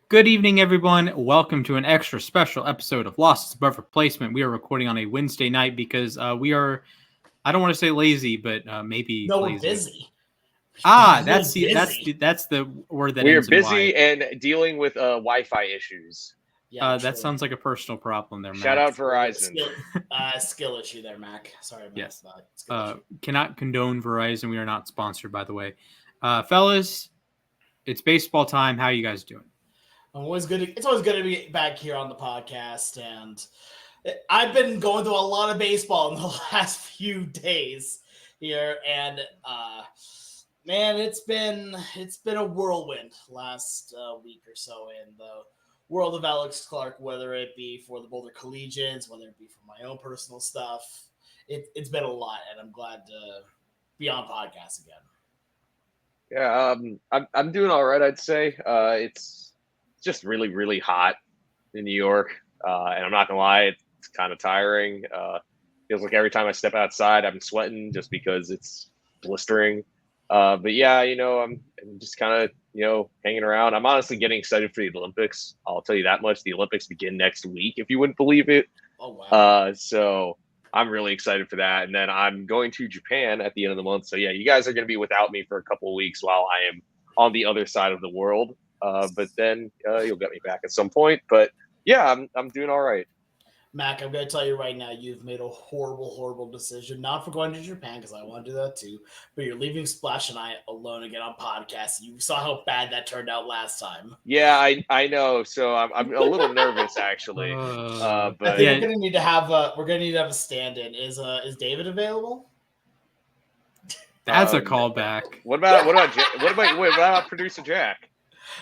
Good evening, everyone. Welcome to an extra special episode of Lost Above Replacement. We are recording on a Wednesday night because we are, I don't want to say lazy, but maybe No, lazy. we're busy. That's the word that We are ends in busy Y. and dealing with Wi-Fi issues. Yeah, That sounds like a personal problem there, Shout Mac. out Verizon. Skill issue there, Mac. Sorry, Mac. Yes. Skill issue. Cannot condone Verizon. We are not sponsored, by the way. Fellas, it's baseball time. How are you guys doing? It's always good to be back here on the podcast, and I've been going through a lot of baseball in the last few days here, and man, it's been a whirlwind last week or so in the world of Alex Clark, whether it be for the Boulder Collegians, whether it be for my own personal stuff. It's been a lot, and I'm glad to be on podcast again. Yeah, I'm doing all right. I'd say it's just really, really hot in New York, and I'm not gonna lie, it's kind of tiring. Feels like every time I step outside, I'm sweating just because it's blistering. But yeah, I'm just kind of hanging around. I'm honestly getting excited for the Olympics. I'll tell you that much. The Olympics begin next week, if you wouldn't believe it. Oh wow! So I'm really excited for that. And then I'm going to Japan at the end of the month. So yeah, you guys are going to be without me for a couple of weeks while I am on the other side of the world. But then you'll get me back at some point. But yeah, I'm doing all right. Mac, I'm going to tell you right now, you've made a horrible, horrible decision. Not for going to Japan, because I want to do that too. But you're leaving Splash and I alone again on podcast. You saw how bad that turned out last time. Yeah, I know. So I'm a little nervous actually. But I think we're going to need to have a stand-in. Is David available? That's a callback. What about producer Jack?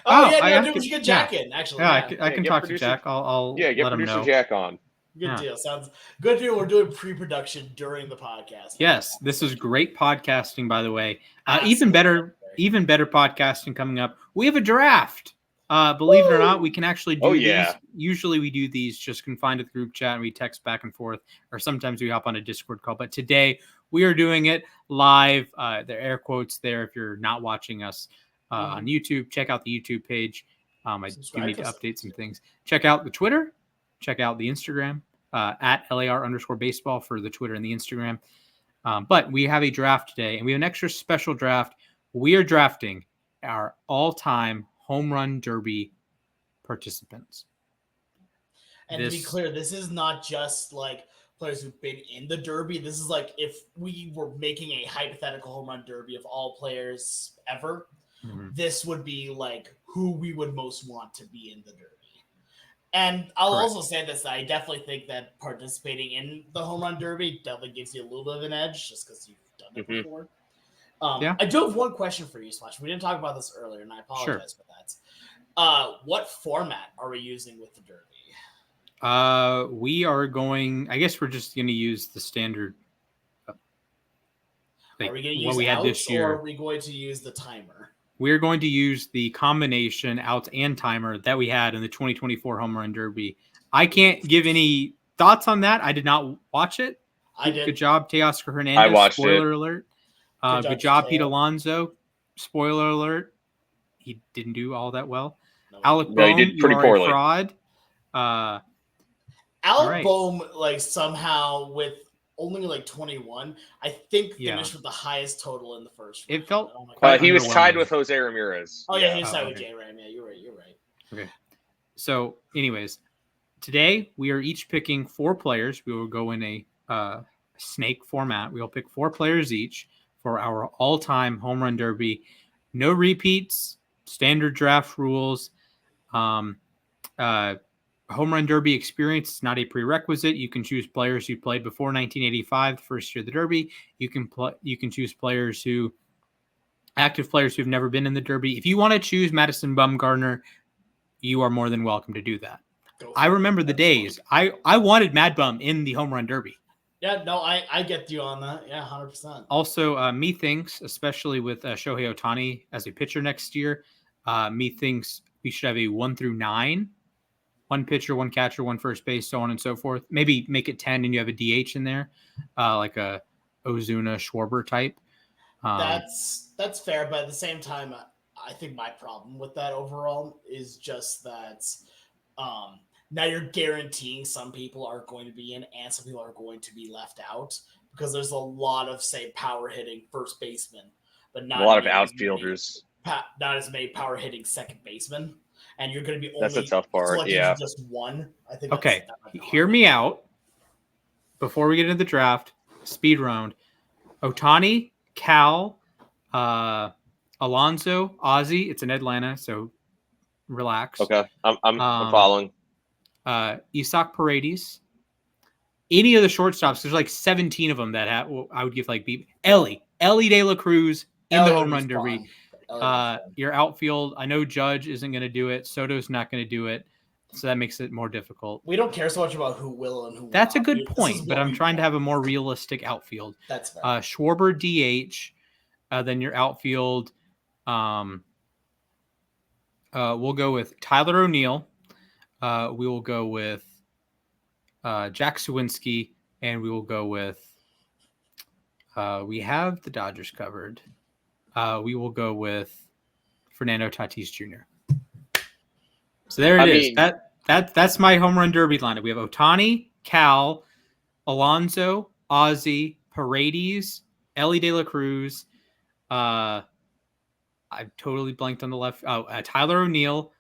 We should get Jack in. Actually, yeah. I can talk to Jack. I'll get let him producer know. Jack on. Good deal. Sounds good. Deal. We're doing pre-production during the podcast. Yes, this is great podcasting, by the way. Even better podcasting coming up. We have a draft. Believe it or not, we can actually do these. Usually we do these just confined to the group chat and we text back and forth, or sometimes we hop on a Discord call. But today we are doing it live. The air quotes there if you're not watching us on YouTube. Check out the YouTube page. I do need to update some things. Check out the Twitter. Check out the Instagram at LAR_baseball for the Twitter and the Instagram. But we have a draft today, and we have an extra special draft. We are drafting our all-time home run derby participants. And to be clear, this is not just like players who've been in the derby. This is like if we were making a hypothetical home run derby of all players ever, this would be like who we would most want to be in the derby. And I'll also say this, I definitely think that participating in the home run derby definitely gives you a little bit of an edge just because you've done it before. I do have one question for you, Splash. We didn't talk about this earlier, and I apologize for that. What format are we using with the derby? We are going, I guess we're just going to use the standard. Are we going to use what we had this year, or are we going to use the timer? We're going to use the combination outs and timer that we had in the 2024 Home Run Derby. I can't give any thoughts on that. I did not watch it. I did. Good job, Teoscar Hernandez. I watched Spoiler it. alert. Good job, Pete Alonso. Spoiler alert. He didn't do all that well. Alec Boehm, he did pretty poorly. A fraud. Alec Boehm, somehow with only 21, I think finished with the highest total in the first round. It felt he was tied with Jose Ramirez. Oh yeah, he was tied with J Ram. Yeah, you're right. Okay. So, anyways, today we are each picking 4 players. We will go in a snake format. We will pick 4 players each for our all-time home run derby. No repeats. Standard draft rules. Home run derby experience is not a prerequisite. You can choose players who played before 1985, the first year of the derby. You can choose active players who've never been in the derby. If you want to choose Madison Bumgarner, you are more than welcome to do that. I remember the days. I wanted Mad Bum in the home run derby. Yeah, no, I get you on that. Yeah, 100%. Also, me thinks, especially with Shohei Ohtani as a pitcher next year, me thinks we should have a 1 through 9. 1 pitcher, 1 catcher, 1 first base, so on and so forth. Maybe make it 10 and you have a DH in there, like a Ozuna Schwarber type. That's fair, but at the same time, I think my problem with that overall is just that now you're guaranteeing some people are going to be in and some people are going to be left out because there's a lot of, say, power hitting first baseman, but not a lot of outfielders. Not as many power hitting second baseman. And you're going to be that's a tough part. selecting Yeah. just one. I think. Okay, hear me out. Before we get into the draft, speed round. Ohtani, Cal, Alonso, Ozzy. It's in Atlanta, so relax. Okay, I'm following. Isaac Paredes. Any of the shortstops, there's like 17 of them that I would give like Ellie De La Cruz in the home run derby. Your outfield, I know Judge isn't going to do it. Soto's not going to do it. So that makes it more difficult. We don't care so much about who will and who That's not. A good point, but I'm trying to have a more realistic outfield. That's fair. Schwarber DH, then your outfield. We'll go with Tyler O'Neill. We will go with Jack Sawinski, and we will go with. We have the Dodgers covered. We will go with Fernando Tatis Jr. So there it is. That's my home run derby lineup. We have Ohtani, Cal, Alonso, Ozzy, Paredes, Ellie De La Cruz. I've totally blanked on the left. Tyler O'Neill,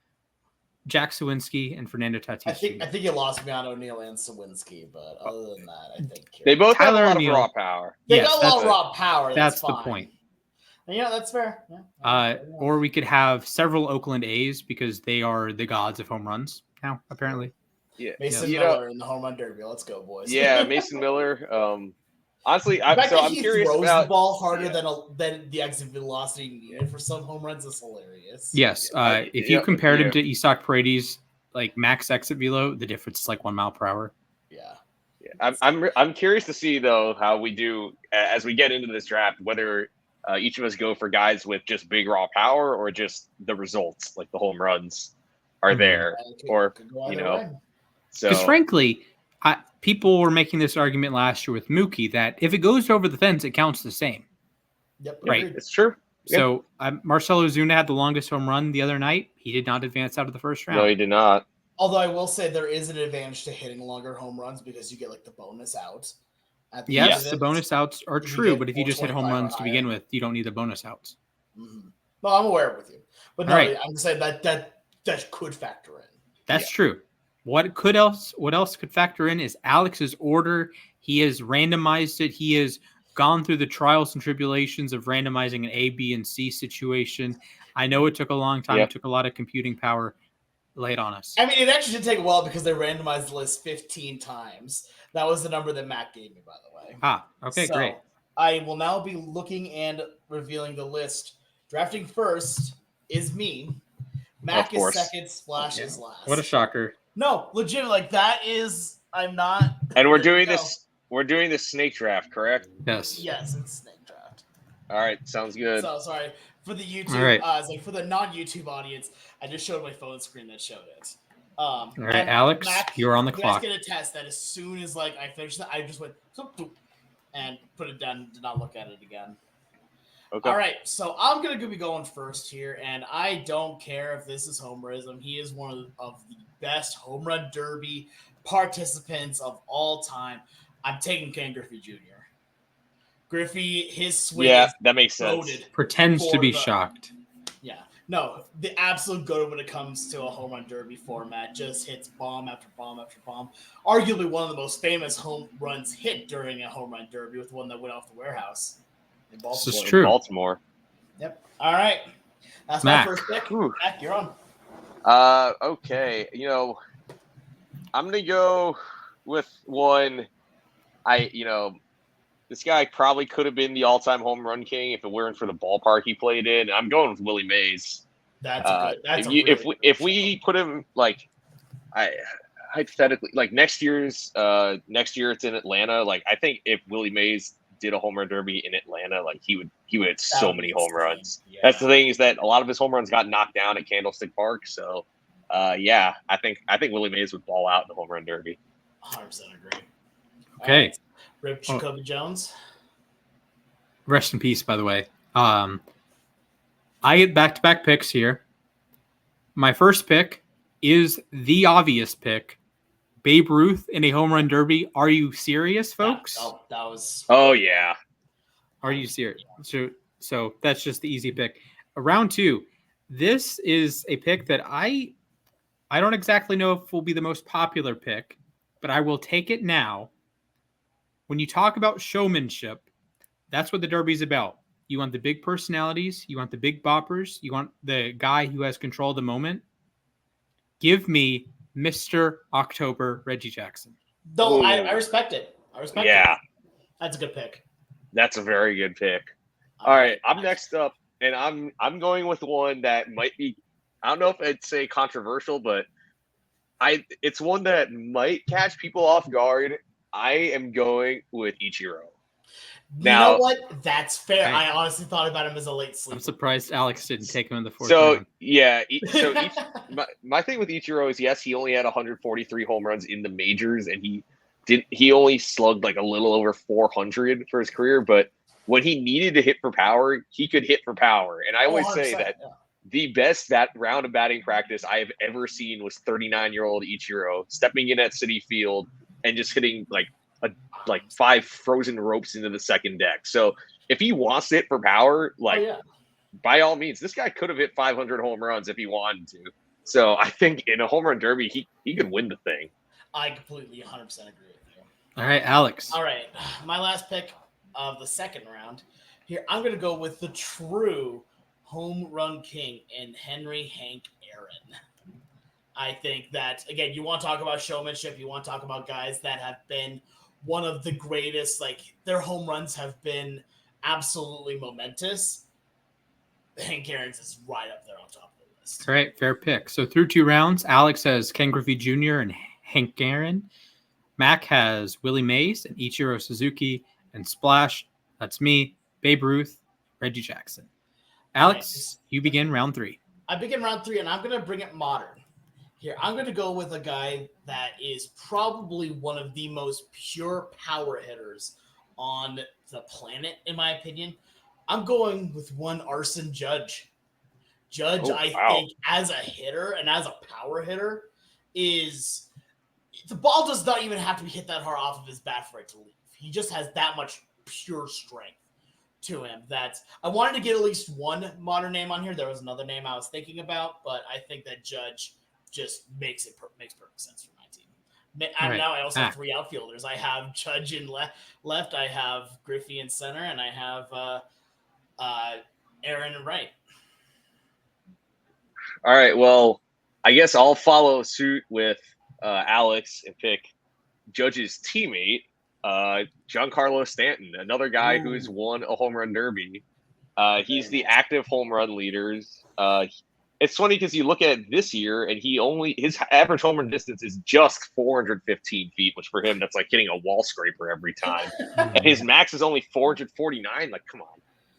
Jack Sawinski, and Fernando Tatis. I think you lost me on O'Neill and Sawinski, but other than that, I think they both have a lot of raw power. They got a lot of raw power. That's the point. Yeah, that's fair. Yeah. Or we could have several Oakland A's because they are the gods of home runs now, apparently. Yeah, Mason Miller in the home run derby. Let's go, boys. Yeah, Mason Miller. Honestly, I'm curious about the ball harder than the exit velocity needed for some home runs is hilarious. Yes, if you compared him to Isaac Paredes, like max exit velo, the difference is like 1 mile per hour. Yeah. I'm curious to see though how we do as we get into this draft, whether each of us go for guys with just big raw power or just the results, like the home runs are there, or so. Because frankly, people were making this argument last year with Mookie that if it goes over the fence, it counts the same. Yep, right. It's true. So Marcell Ozuna had the longest home run the other night. He did not advance out of the first round. No, he did not. Although I will say there is an advantage to hitting longer home runs because you get like the bonus out. Yes, the bonus outs are true, but if you just hit home runs to begin with, you don't need the bonus outs. Mm-hmm. No, I'm aware with you, but no, right. I'm saying that could factor in. That's true. What else could factor in is Alex's order. He has randomized it. He has gone through the trials and tribulations of randomizing an A, B, and C situation. I know it took a long time. It took a lot of computing power. Lay it on us. I mean, it actually did take a while because they randomized the list 15 times. That was the number that Matt gave me, by the way. Okay, great. I will now be looking and revealing the list. Drafting first is me. Mac is second, Splash is last. What a shocker. No, legit, like that is I'm not. And we're doing this. We're doing this snake draft, correct? Yes. Yes, it's snake draft. All right, sounds good. So sorry for the YouTube. Like for the non-YouTube audience, I just showed my phone screen that showed it. All right, Alex, you're on the clock. You guys get a test that as soon as like I finished that, I just went and put it down. Did not look at it again. Okay. All right, so I'm gonna be going first here, and I don't care if this is homerism. He is one of the best home run derby participants of all time. I'm taking Ken Griffey Jr. Griffey, his swing. Yeah, that makes sense. Pretends to be shocked. Yeah, no, the absolute goat when it comes to a home run derby format. Just hits bomb after bomb after bomb. Arguably one of the most famous home runs hit during a home run derby with one that went off the warehouse. This is true. Baltimore. Yep. All right. That's my first pick. Mac, you're on. Okay. I'm gonna go with one. This guy probably could have been the all-time home run king if it weren't for the ballpark he played in. I'm going with Willie Mays. If we put him hypothetically, like next year it's in Atlanta. Like I think if Willie Mays did a home run derby in Atlanta, like he would hit so many home runs. Yeah. That's the thing, is that a lot of his home runs got knocked down at Candlestick Park. So I think Willie Mays would ball out in the home run derby. 100% agree. Okay. Rip Jacoby Jones. Rest in peace, by the way. I get back-to-back picks here. My first pick is the obvious pick. Babe Ruth in a home run derby. Are you serious, folks? That was. Oh yeah. Are you serious? So that's just the easy pick. Round 2. This is a pick that I don't exactly know if will be the most popular pick, but I will take it now. When you talk about showmanship, that's what the Derby's about. You want the big personalities. You want the big boppers. You want the guy who has control of the moment. Give me Mr. October Reggie Jackson. No, I respect it. I respect it. That's a good pick. That's a very good pick. All right, I'm next up, and I'm going with one that might be, I don't know if I'd say controversial, but it's one that might catch people off guard. I am going with Ichiro. Now, you know what? That's fair. I honestly thought about him as a late sleeper. I'm surprised Alex didn't take him in the 4th round. My thing with Ichiro is, yes, he only had 143 home runs in the majors, and he only slugged like a little over 400 for his career, but when he needed to hit for power, he could hit for power. And I always say that the best round of batting practice I have ever seen was 39-year-old Ichiro stepping in at Citi Field and just hitting like 5 frozen ropes into the second deck. So if he wants to hit for power, by all means, this guy could have hit 500 home runs if he wanted to. So I think in a home run derby, he could win the thing. I completely 100% agree with you. All right, Alex. All right, my last pick of the second round. Here, I'm going to go with the true home run king in Henry Hank Aaron. I think that, again, you want to talk about showmanship. You want to talk about guys that have been one of the greatest, their home runs have been absolutely momentous. Hank Aaron's is right up there on top of the list. All right, fair pick. So through 2 rounds, Alex has Ken Griffey Jr. and Hank Aaron. Mac has Willie Mays and Ichiro Suzuki. And Splash, that's me, Babe Ruth, Reggie Jackson. Alex, you begin round 3. I begin round 3, and I'm going to bring it modern. Here, I'm going to go with a guy that is probably one of the most pure power hitters on the planet, in my opinion. I'm going with one Arson Judge. I think, as a hitter and as a power hitter, is the ball does not even have to be hit that hard off of his bat for it to leave. He just has that much pure strength to him that I wanted to get at least one modern name on here. There was another name I was thinking about, but I think that Judge just makes perfect sense for my team. And now I also have 3 outfielders. I have Judge in left, I have Griffey in center, and I have Aaron in right. All right, well, I guess I'll follow suit with Alex and pick Judge's teammate, Giancarlo Stanton, another guy who's won a home run derby. He's the active home run leaders. It's funny because you look at this year, and his average home run distance is just 415 feet, which for him, that's like hitting a wall scraper every time. And his max is only 449. Like, come on,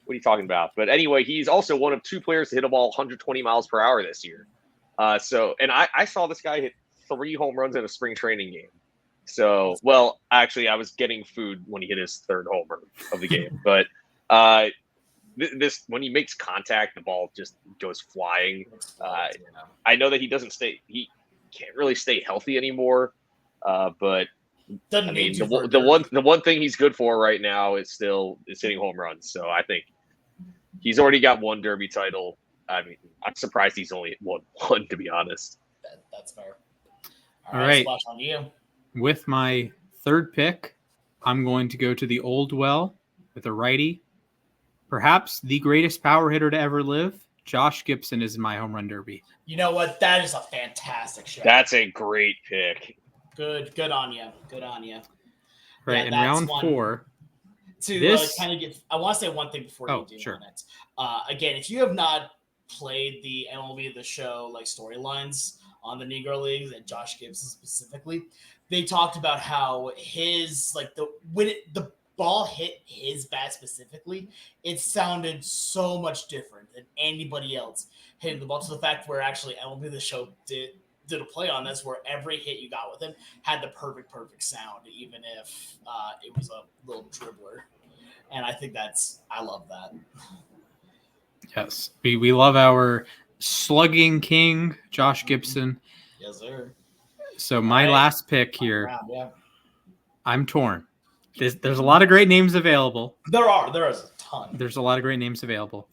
what are you talking about? But anyway, he's also one of 2 players to hit a ball 120 miles per hour this year. And I saw this guy hit 3 home runs in a spring training game. So, well, actually, I was getting food when he hit his 3rd homer of the game. But this when he makes contact, the ball just goes flying. I know that he can't really stay healthy anymore. But I mean, the one thing he's good for right now is hitting home runs. So I think he's already got 1 Derby title. I mean, I'm surprised he's only won 1, to be honest. That's fair. All right. Splash on you. With my 3rd pick, I'm going to go to the old well with a righty. Perhaps the greatest power hitter to ever live, Josh Gibson, is in my home run derby. You know what? That is a fantastic shot. That's a great pick. Good on you. Good on you. Right, in round 4. Kind of get, I want to say one thing before you do on it. Again, if you have not played the MLB The Show storylines on the Negro Leagues and Josh Gibson specifically, they talked about how his when the ball hit his bat specifically, it sounded so much different than anybody else hitting the ball, to the fact where actually MLB The Show did a play on this where every hit you got with him had the perfect sound, even if it was a little dribbler. And I think I love that. Yes, we love our slugging king, Josh Gibson. Yes, sir. So my last pick here, I'm torn. There's a lot of great names available. There is a ton. There's a lot of great names available.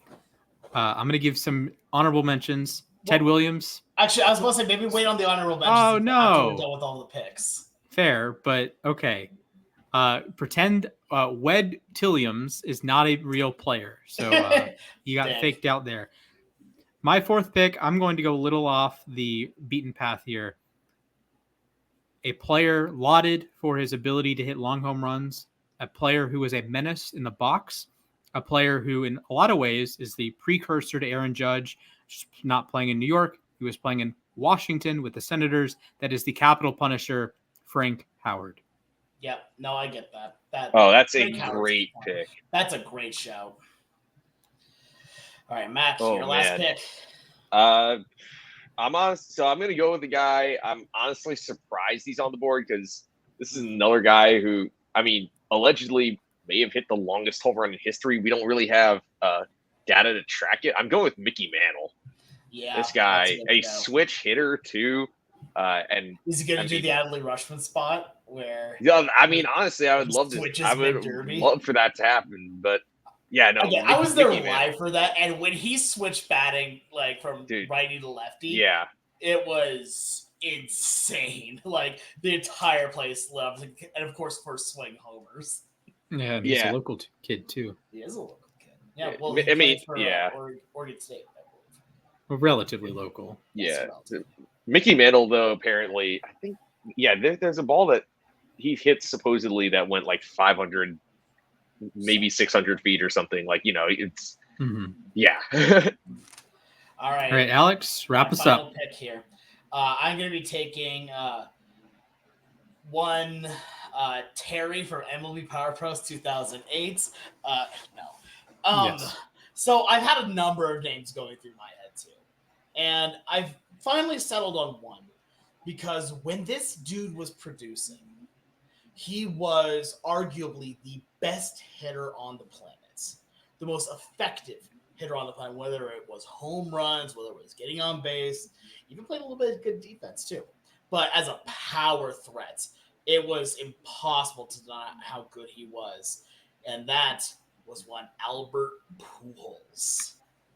I'm going to give some honorable mentions. Ted Williams. Actually, I was going to say maybe wait on the honorable mentions. Oh, no. After we're done with all the picks. Fair, but okay. Pretend Wed Tilliams is not a real player. So you got faked out there. My fourth pick, I'm going to go a little off the beaten path here. A player lauded for his ability to hit long home runs. A player who is a menace in the box. A player who, in a lot of ways, is the precursor to Aaron Judge, just not playing in New York. He was playing in Washington with the Senators. That is the capital punisher, Frank Howard. Yep. No, I get that. That's a great pick. That's a great shout. All right, Matt, your last pick. I'm honest. So I'm going to go with the guy. I'm honestly surprised he's on the board because this is another guy who, I mean, allegedly may have hit the longest home run in history. We don't really have data to track it. I'm going with Mickey Mantle. Yeah, this guy, a switch hitter too. And is he going to do the Adley Rutschman spot where? Yeah, I mean, honestly, I would love to. I would love for that to happen, but yeah, no. Okay, I was there live for that, and when he switched batting like from righty to lefty, it was insane. Like the entire place loved, and of course, first swing homers. Yeah, and he's a local kid too. He is a local kid. Yeah, well, I mean, Oregon State, I believe. Well, relatively local. Yeah, Mickey Mantle though apparently, I think, there's a ball that he hit supposedly that went like 500, maybe 600 feet or something. Like, it's All right. All right, Alex, wrap us up. Pick here. I'm going to be taking one Terry from MLB Power Pros 2008. No. So I've had a number of names going through my head too. And I've finally settled on one because when this dude was producing, he was arguably the best hitter on the planet, the most effective hitter on the planet, whether it was home runs, whether it was getting on base, even played a little bit of good defense too. But as a power threat, it was impossible to deny how good he was. And that was one Albert Pujols.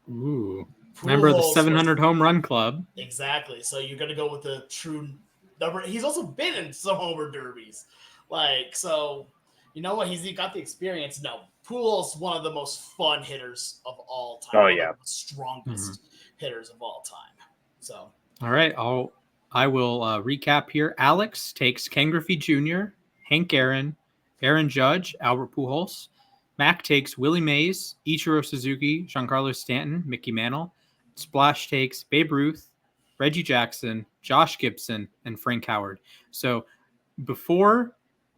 Ooh. Member of the 700 home run club. Exactly. So you're going to go with the true number. He's also been in some homer derbies. So you know what? He's got the experience. No, Pujols, one of the most fun hitters of all time. Oh, yeah. One of the strongest hitters of all time. So. All right. I will recap here. Alex takes Ken Griffey Jr., Hank Aaron Judge, Albert Pujols. Mac takes Willie Mays, Ichiro Suzuki, Giancarlo Stanton, Mickey Mantle. Splash takes Babe Ruth, Reggie Jackson, Josh Gibson, and Frank Howard. So before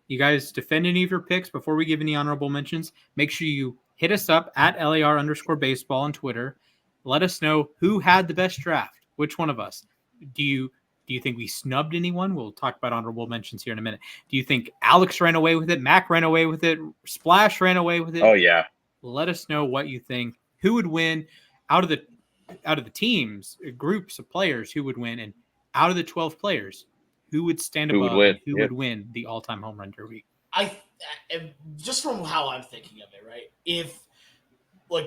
you guys defend any of your picks, before we give any honorable mentions, make sure you hit us up at LAR_baseball on Twitter. Let us know who had the best draft. Which one of us? Do you think we snubbed anyone? We'll talk about honorable mentions here in a minute. Do you think Alex ran away with it? Mac ran away with it? Splash ran away with it? Oh, yeah. Let us know what you think. Who would win out of the teams, groups of players, who would win? And out of the 12 players, who would stand above and who would win the all-time home run derby? Just from how I'm thinking of it, right? If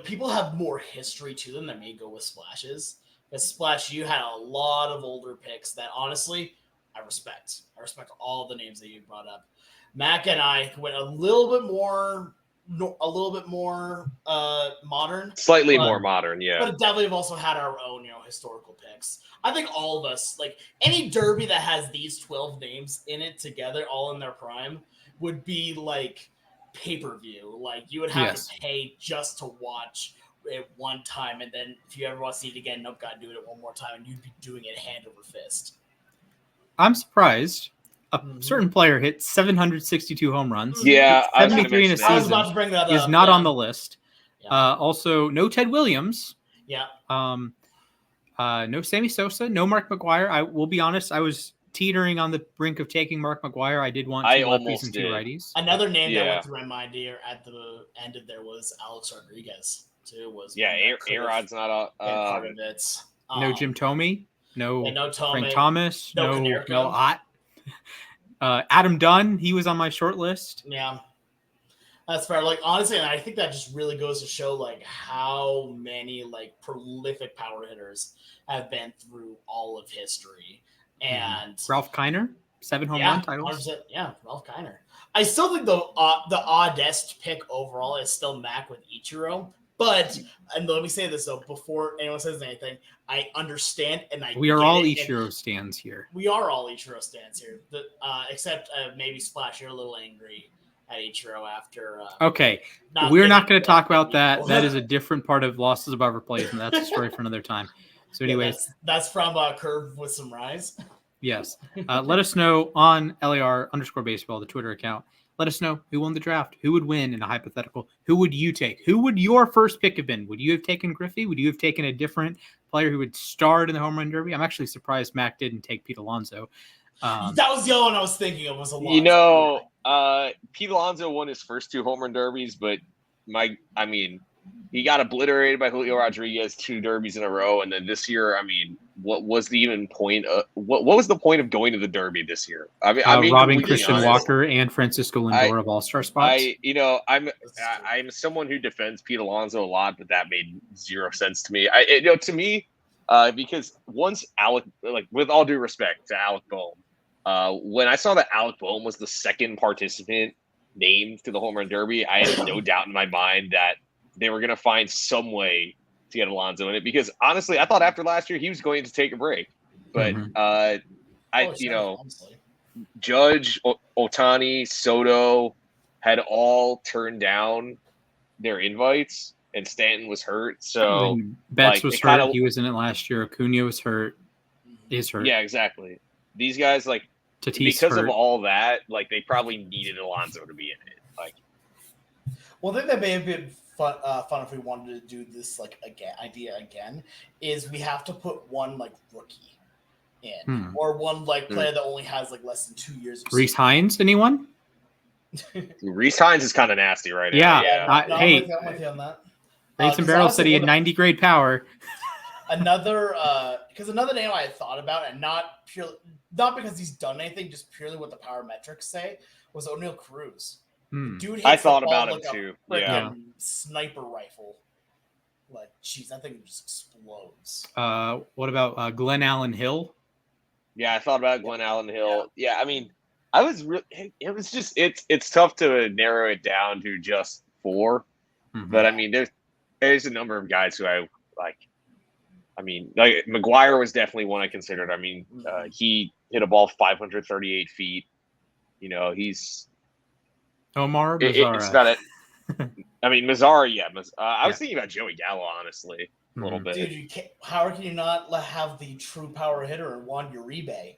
people have more history to them, they may go with Splashes. Because Splash, you had a lot of older picks that honestly I respect. I respect all the names that you brought up. Mac and I went a little bit more modern. Slightly more modern, yeah. But definitely have also had our own, historical picks. I think all of us, any derby that has these 12 names in it together, all in their prime, would be like pay-per-view. You would have to pay just to watch it one time, and then if you ever want to see it again, nope, gotta do it one more time, and you'd be doing it hand over fist. I'm surprised. A certain player hit 762 home runs. Yeah, 73 in a season. I was about to bring that up. He's not on the list. Yeah. Also, no Ted Williams. Yeah. No Sammy Sosa. No Mark McGwire. I will be honest. I was teetering on the brink of taking Mark McGwire. I did want two lefties and two righties. Another name that went through my mind here at the end of there was Alex Rodriguez. too. Was A-Rod's not part of it. No Jim Thome, no Frank Thomas, no Ott. Adam Dunn, he was on my short list. Yeah. That's fair. Like, honestly, and I think that just really goes to show like how many like prolific power hitters have been through all of history. And Ralph Kiner, 7 home run titles. 100%, yeah, Ralph Kiner. I still think the oddest pick overall is still Mac with Ichiro. But, and let me say this though, before anyone says anything, I understand and we are all Ichiro stands here. We are all Ichiro stands here, except maybe Splash, you're a little angry at Ichiro after. Okay, we're not going to talk about that. That is a different part of Losses Above Replacement. That's a story for another time. So, anyways, that's from Curve with some Rise. Yes. Let us know on LAR_baseball, the Twitter account. Let us know who won the draft. Who would win in a hypothetical? Who would you take? Who would your first pick have been? Would you have taken Griffey? Would you have taken a different player who would start in the home run derby? I'm actually surprised Mac didn't take Pete Alonso. That was the other one I was thinking of. Was Alonso. Pete Alonso won his first 2 home run derbies, but he got obliterated by Julio Rodriguez 2 derbies in a row, and then this year, what was the even point? What was the point of going to the derby this year? Robbing Christian Walker and Francisco Lindor of All-Star spots. I'm someone who defends Pete Alonso a lot, but that made 0 sense to me. Because once Alec, like with all due respect to Alec Boehm, when I saw that Alec Boehm was the second participant named to the home run derby, I had no doubt in my mind that they were going to find some way to get Alonso in it, because honestly, I thought after last year he was going to take a break, but Judge, Ohtani, Soto had all turned down their invites, and Stanton was hurt. So Betts was hurt. He was in it last year. Acuna was hurt. Is hurt. Yeah, exactly. These guys, like, Tatis because hurt. of all that, like, they probably needed Alonso to be in it. Like, one thing that may have been fun if we wanted to do this idea again is we have to put one like rookie in or one like player that only has like less than 2 years. Rhys Hines, anyone? Rhys Hines is kind of nasty right now. Yeah. Hey, I'm with you on that. Rates and Barrels said he had 90 grade power. Another name I had thought about, and not because he's done anything, just purely what the power metrics say, was O'Neal Cruz. Dude, I thought about him too. Yeah, sniper rifle. Like, geez, that thing just explodes. What about Glenn Allen Hill? Yeah, I thought about Glenn Allen Hill. Yeah, I mean, I was really. It was just it's tough to narrow it down to just 4, but I mean, there's a number of guys who I like. I mean, like McGuire was definitely one I considered. I mean, he hit a ball 538 feet. You know, he's Omar Mazzara. It's not I mean, Mazzara, yeah. I was thinking about Joey Gallo, honestly, a little bit. Dude, how can you not have the true power hitter Juan Uribe?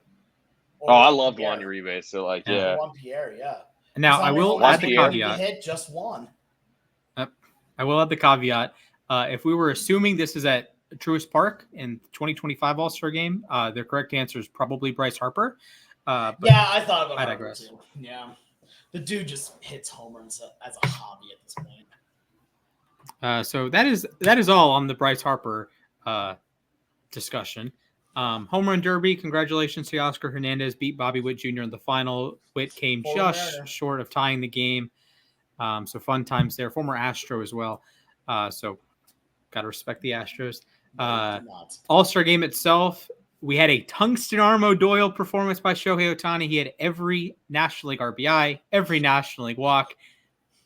I loved Juan Uribe. So, like, yeah. Juan Pierre, yeah. Now, I will add the caveat. Hit just one. I will add the caveat. If we were assuming this is at Truist Park in 2025 All-Star Game, the correct answer is probably Bryce Harper. But I thought about Harper too. Yeah. The dude just hits homers as a hobby at this point. So that is all on the Bryce Harper discussion. Home run derby. Congratulations to Oscar Hernandez. Beat Bobby Witt Jr. in the final. Witt came just short of tying the game. So fun times there. Former Astro as well. So got to respect the Astros. All-Star game itself. We had a Tungsten Armo Doyle performance by Shohei Ohtani. He had every National League RBI, every National League walk,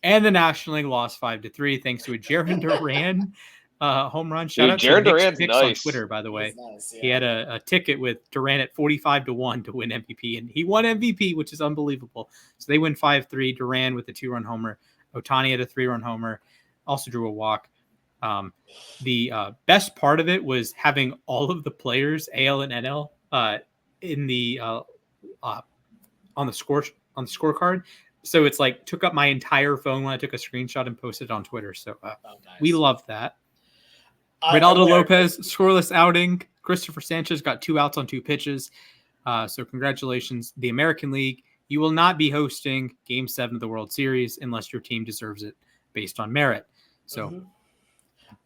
and the National League lost 5-3 thanks to a Jaron Duran home run. Shout out to Jaron Picks on Twitter, by the way. Nice, yeah. He had a ticket with Duran at 45-1 to win MVP, and he won MVP, which is unbelievable. So they win 5-3. Duran with a 2-run homer. Ohtani had a 3-run homer. Also drew a walk. The best part of it was having all of the players, AL and NL, in the on the scorecard. So it's like took up my entire phone when I took a screenshot and posted it on Twitter. So nice. We love that. Ronaldo Lopez scoreless outing. Christopher Sanchez got 2 outs on 2 pitches. So congratulations, the American League. You will not be hosting Game 7 of the World Series unless your team deserves it based on merit. So.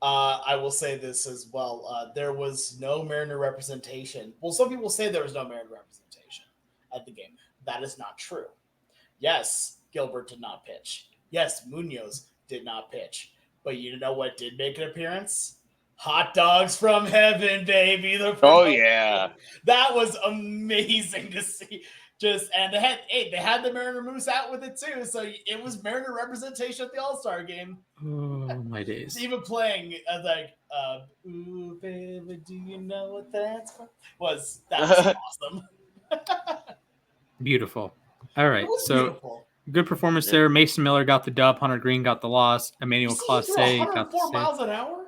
I will say this as well. There was no Mariner representation. Well, some people say there was no Mariner representation at the game. That is not true. Yes, Gilbert did not pitch. Yes, Munoz did not pitch. But you know what did make an appearance? Hot dogs from heaven, baby. Oh yeah, that was amazing to see. And they had the Mariner Moose out with it too, so it was Mariner representation at the All-Star game. Oh my days! Even playing "Ooh baby, do you know what that's from?" was awesome. Beautiful. All right, so beautiful. Good performance there. Mason Miller got the dub. Hunter Green got the loss. Emmanuel Clase got the 104 miles an hour.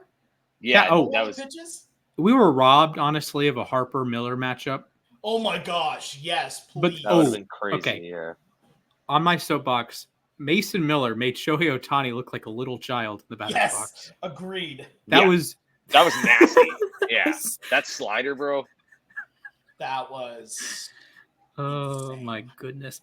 Yeah. Oh, that was pitches. We were robbed, honestly, of a Harper Miller matchup. Oh my gosh! Yes, please. That would have been crazy. Okay. Yeah. On my soapbox, Mason Miller made Shohei Ohtani look like a little child in the batter's box. Yes, agreed. That was nasty. Yeah, that slider, bro. That was. Oh my goodness!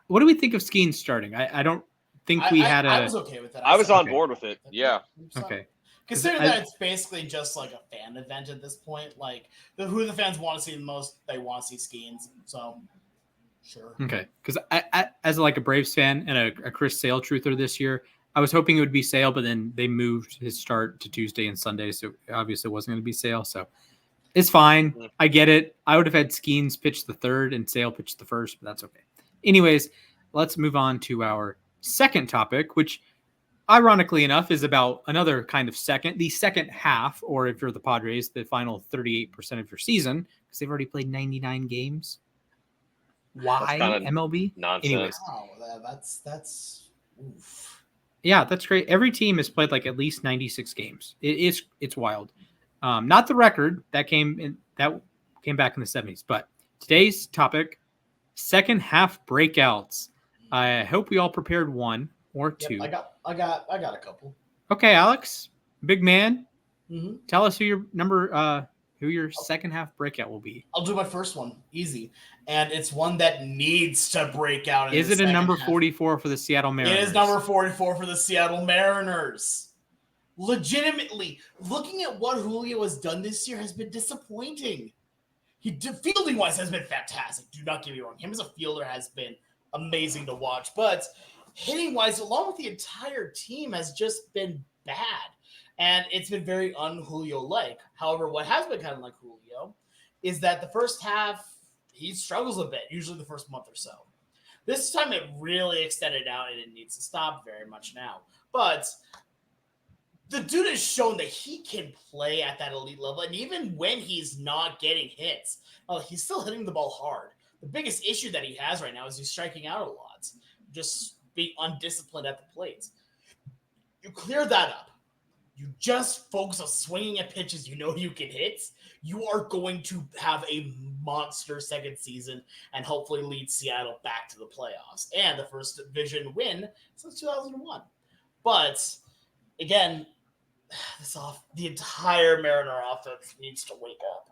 What do we think of Skeens starting? I don't think we had a. I was okay with that. I was on board with it. Yeah. Okay. Considering that it's basically just like a fan event at this point, like who the fans want to see the most, they want to see Skeens. So, sure. Okay, because I as like a Braves fan and a Chris Sale truther this year, I was hoping it would be Sale, but then they moved his start to Tuesday and Sunday, so obviously it wasn't going to be Sale. So it's fine. I get it. I would have had Skeens pitch the third and Sale pitch the first, but that's okay. Anyways, let's move on to our second topic, which ironically enough is about another kind of the second half, or if you're the Padres, the final 38% of your season, because they've already played 99 games. Why MLB? Nonsense. Anyways, wow, that's oof. Yeah, that's great. Every team has played like at least 96 games. It's wild. Not the record that came back in the 70s, but today's topic: second half breakouts. I hope we all prepared one or two. Yep, I got a couple. Okay, Alex, big man. Mm-hmm. Tell us who your second half breakout will be. I'll do my first one, easy, and it's one that needs to break out. Is it a number 44 for the Seattle Mariners? It is number 44 for the Seattle Mariners. Legitimately, looking at what Julio has done this year has been disappointing. Fielding wise has been fantastic. Do not get me wrong. Him as a fielder has been amazing to watch, but hitting wise, along with the entire team, has just been bad. And it's been very un-Julio-like. However, what has been kind of like Julio is that the first half, he struggles a bit, usually the first month or so. This time it really extended out and it needs to stop very much now. But the dude has shown that he can play at that elite level. And even when he's not getting hits, he's still hitting the ball hard. The biggest issue that he has right now is he's striking out a lot, just being undisciplined at the plate. You clear that up. You just focus on swinging at pitches you know you can hit. You are going to have a monster second season and hopefully lead Seattle back to the playoffs and the first division win since 2001. But again, the entire Mariner offense needs to wake up.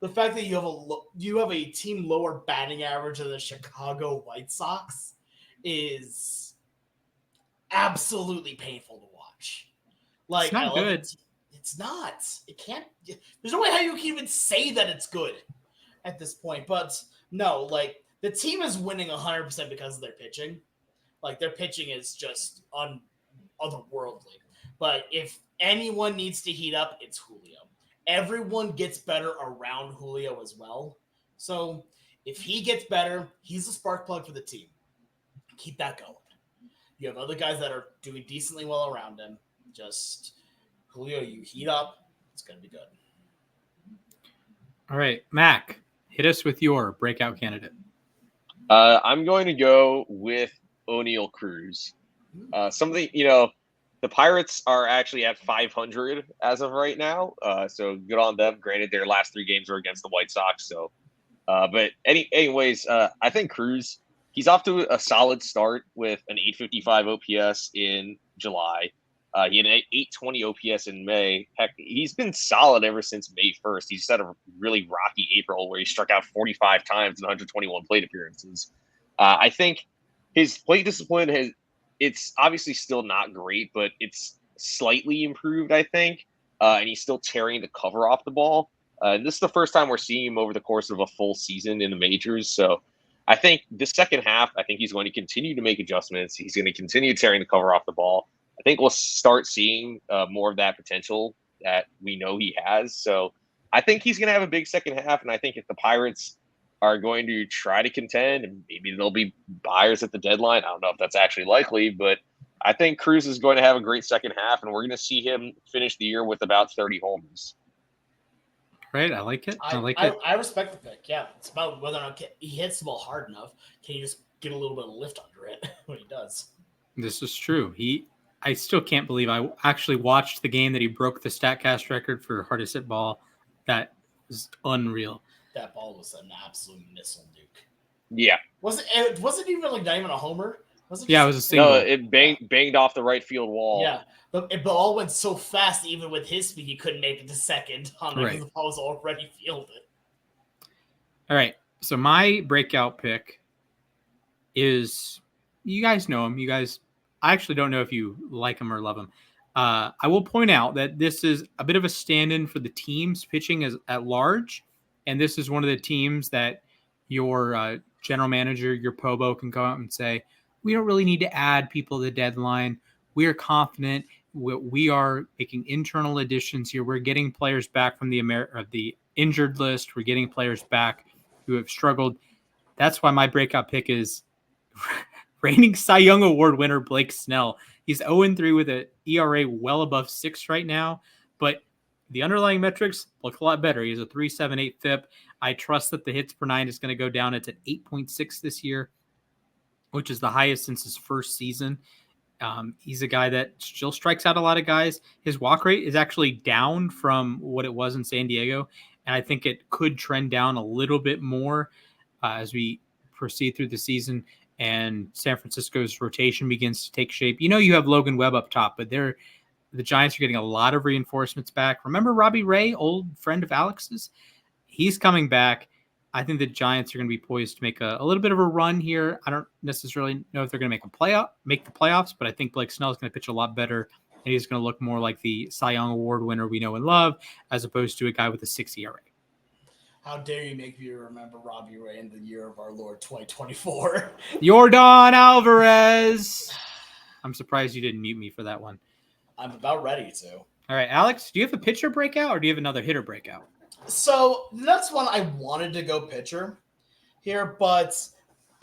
The fact that you have a team lower batting average than the Chicago White Sox is absolutely painful to watch. Like, it's not good. It's not. It can't. There's no way how you can even say that it's good at this point. But no, like the team is winning 100% because of their pitching. Like their pitching is just otherworldly. But if anyone needs to heat up, it's Julio. Everyone gets better around Julio as well. So if he gets better, he's a spark plug for the team. Keep that going. You have other guys that are doing decently well around him. Just Julio, you heat up, it's going to be good. All right, Mac, hit us with your breakout candidate. I'm going to go with O'Neal Cruz. The Pirates are actually at 500 as of right now. So good on them. Granted, their last 3 games were against the White Sox. So, anyways, I think Cruz, he's off to a solid start with an 855 OPS in July. He had an 820 OPS in May. Heck, he's been solid ever since May 1st. He's had a really rocky April where he struck out 45 times in 121 plate appearances. I think his plate discipline it's obviously still not great, but it's slightly improved, I think, and he's still tearing the cover off the ball. This is the first time we're seeing him over the course of a full season in the majors. So I think the second half, I think he's going to continue to make adjustments. He's going to continue tearing the cover off the ball. I think we'll start seeing more of that potential that we know he has. So I think he's going to have a big second half, and I think if the Pirates are going to try to contend, and maybe there'll be buyers at the deadline. I don't know if that's actually likely, but I think Cruz is going to have a great second half, and we're going to see him finish the year with about 30 homers. Right, I like it. I respect the pick. Yeah, it's about whether or not he hits the ball hard enough. Can you just get a little bit of lift under it when he does? This is true. I still can't believe I actually watched the game that he broke the StatCast record for hardest hit ball. That was unreal. That ball was an absolute missile nuke. Yeah. Was it even like not even a homer? Was it? Yeah, it was a single. No, it banged off the right field wall. Yeah, the ball went so fast, even with his speed, he couldn't make it to second on it because the ball was already fielded. All right, so my breakout pick is, you guys know him. I actually don't know if you like him or love him. I will point out that this is a bit of a stand-in for the teams pitching at large, and this is one of the teams that your general manager, your Pobo, can go out and say, we don't really need to add people to the deadline. We are confident. We are making internal additions here. We're getting players back from the injured list. We're getting players back who have struggled. That's why my breakout pick is reigning Cy Young Award winner Blake Snell. He's 0-3 with an ERA well above 6 right now, but the underlying metrics look a lot better. He has a 3.78 FIP. I trust that the hits per 9 is going to go down. It's at 8.6 this year, which is the highest since his first season. He's a guy that still strikes out a lot of guys. His walk rate is actually down from what it was in San Diego, and I think it could trend down a little bit more as we proceed through the season and San Francisco's rotation begins to take shape. You have Logan Webb up top, but the Giants are getting a lot of reinforcements back. Remember Robbie Ray, old friend of Alex's? He's coming back. I think the Giants are going to be poised to make a little bit of a run here. I don't necessarily know if they're going to make the playoffs, but I think Blake Snell is going to pitch a lot better, and he's going to look more like the Cy Young Award winner we know and love, as opposed to a guy with a 6 ERA. How dare you make me remember Robbie Ray in the year of our Lord 2024? Yordan Alvarez. I'm surprised you didn't mute me for that one. I'm about ready to. All right, Alex, do you have a pitcher breakout or do you have another hitter breakout? So that's one I wanted to go pitcher here, but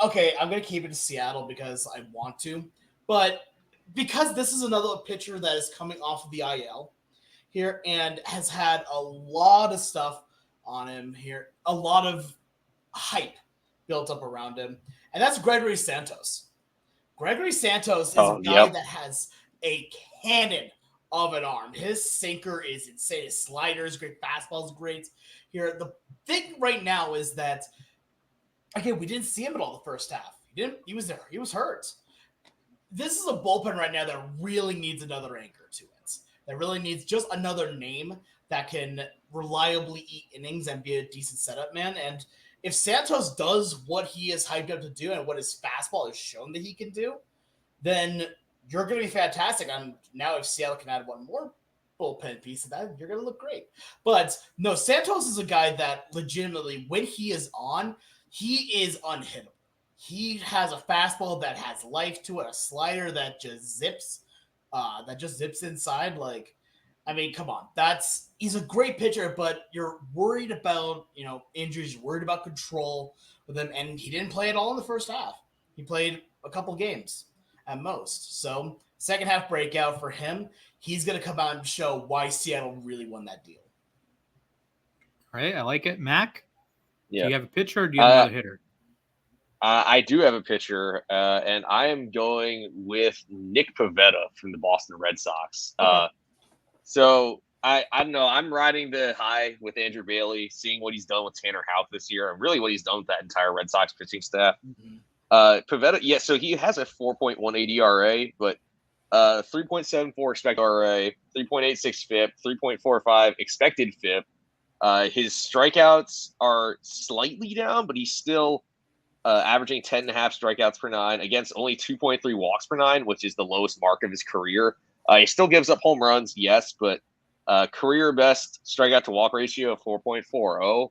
okay, I'm going to keep it to Seattle because I want to. But because this is another pitcher that is coming off of the IL here and has had a lot of stuff on him here, a lot of hype built up around him, and that's Gregory Santos. Gregory Santos is a guy that has a cannon of an arm. His sinker is insane. His slider is great. Fastball is great. Here, the thing right now is that, again, we didn't see him at all the first half. He was there. He was hurt. This is a bullpen right now that really needs another anchor to it. That really needs just another name that can reliably eat innings and be a decent setup man. And if Santos does what he is hyped up to do and what his fastball has shown that he can do, then you're going to be fantastic. Now if Seattle can add one more bullpen piece of that, you're going to look great. But no, Santos is a guy that legitimately, when he is on, he is unhittable. He has a fastball that has life to it, a slider that just zips inside. Like, I mean, come on. He's a great pitcher, but you're worried about, injuries, you're worried about control with him, and he didn't play at all in the first half. He played a couple games at most. So, second half breakout for him. He's going to come out and show why Seattle really won that deal. All right, I like it. Mac, yeah. Do you have a pitcher or do you have another hitter? I do have a pitcher, and I am going with Nick Pivetta from the Boston Red Sox. Okay. So I don't know. I'm riding the high with Andrew Bailey, seeing what he's done with Tanner Houck this year, and really what he's done with that entire Red Sox pitching staff. Mm-hmm. Pivetta, so he has a 4.18 ERA, but 3.74 expected ERA, 3.86 FIP, 3.45 expected FIP. His strikeouts are slightly down, but he's still averaging 10.5 strikeouts per 9 against only 2.3 walks per 9, which is the lowest mark of his career. He still gives up home runs, yes, but career best strikeout to walk ratio of 4.40.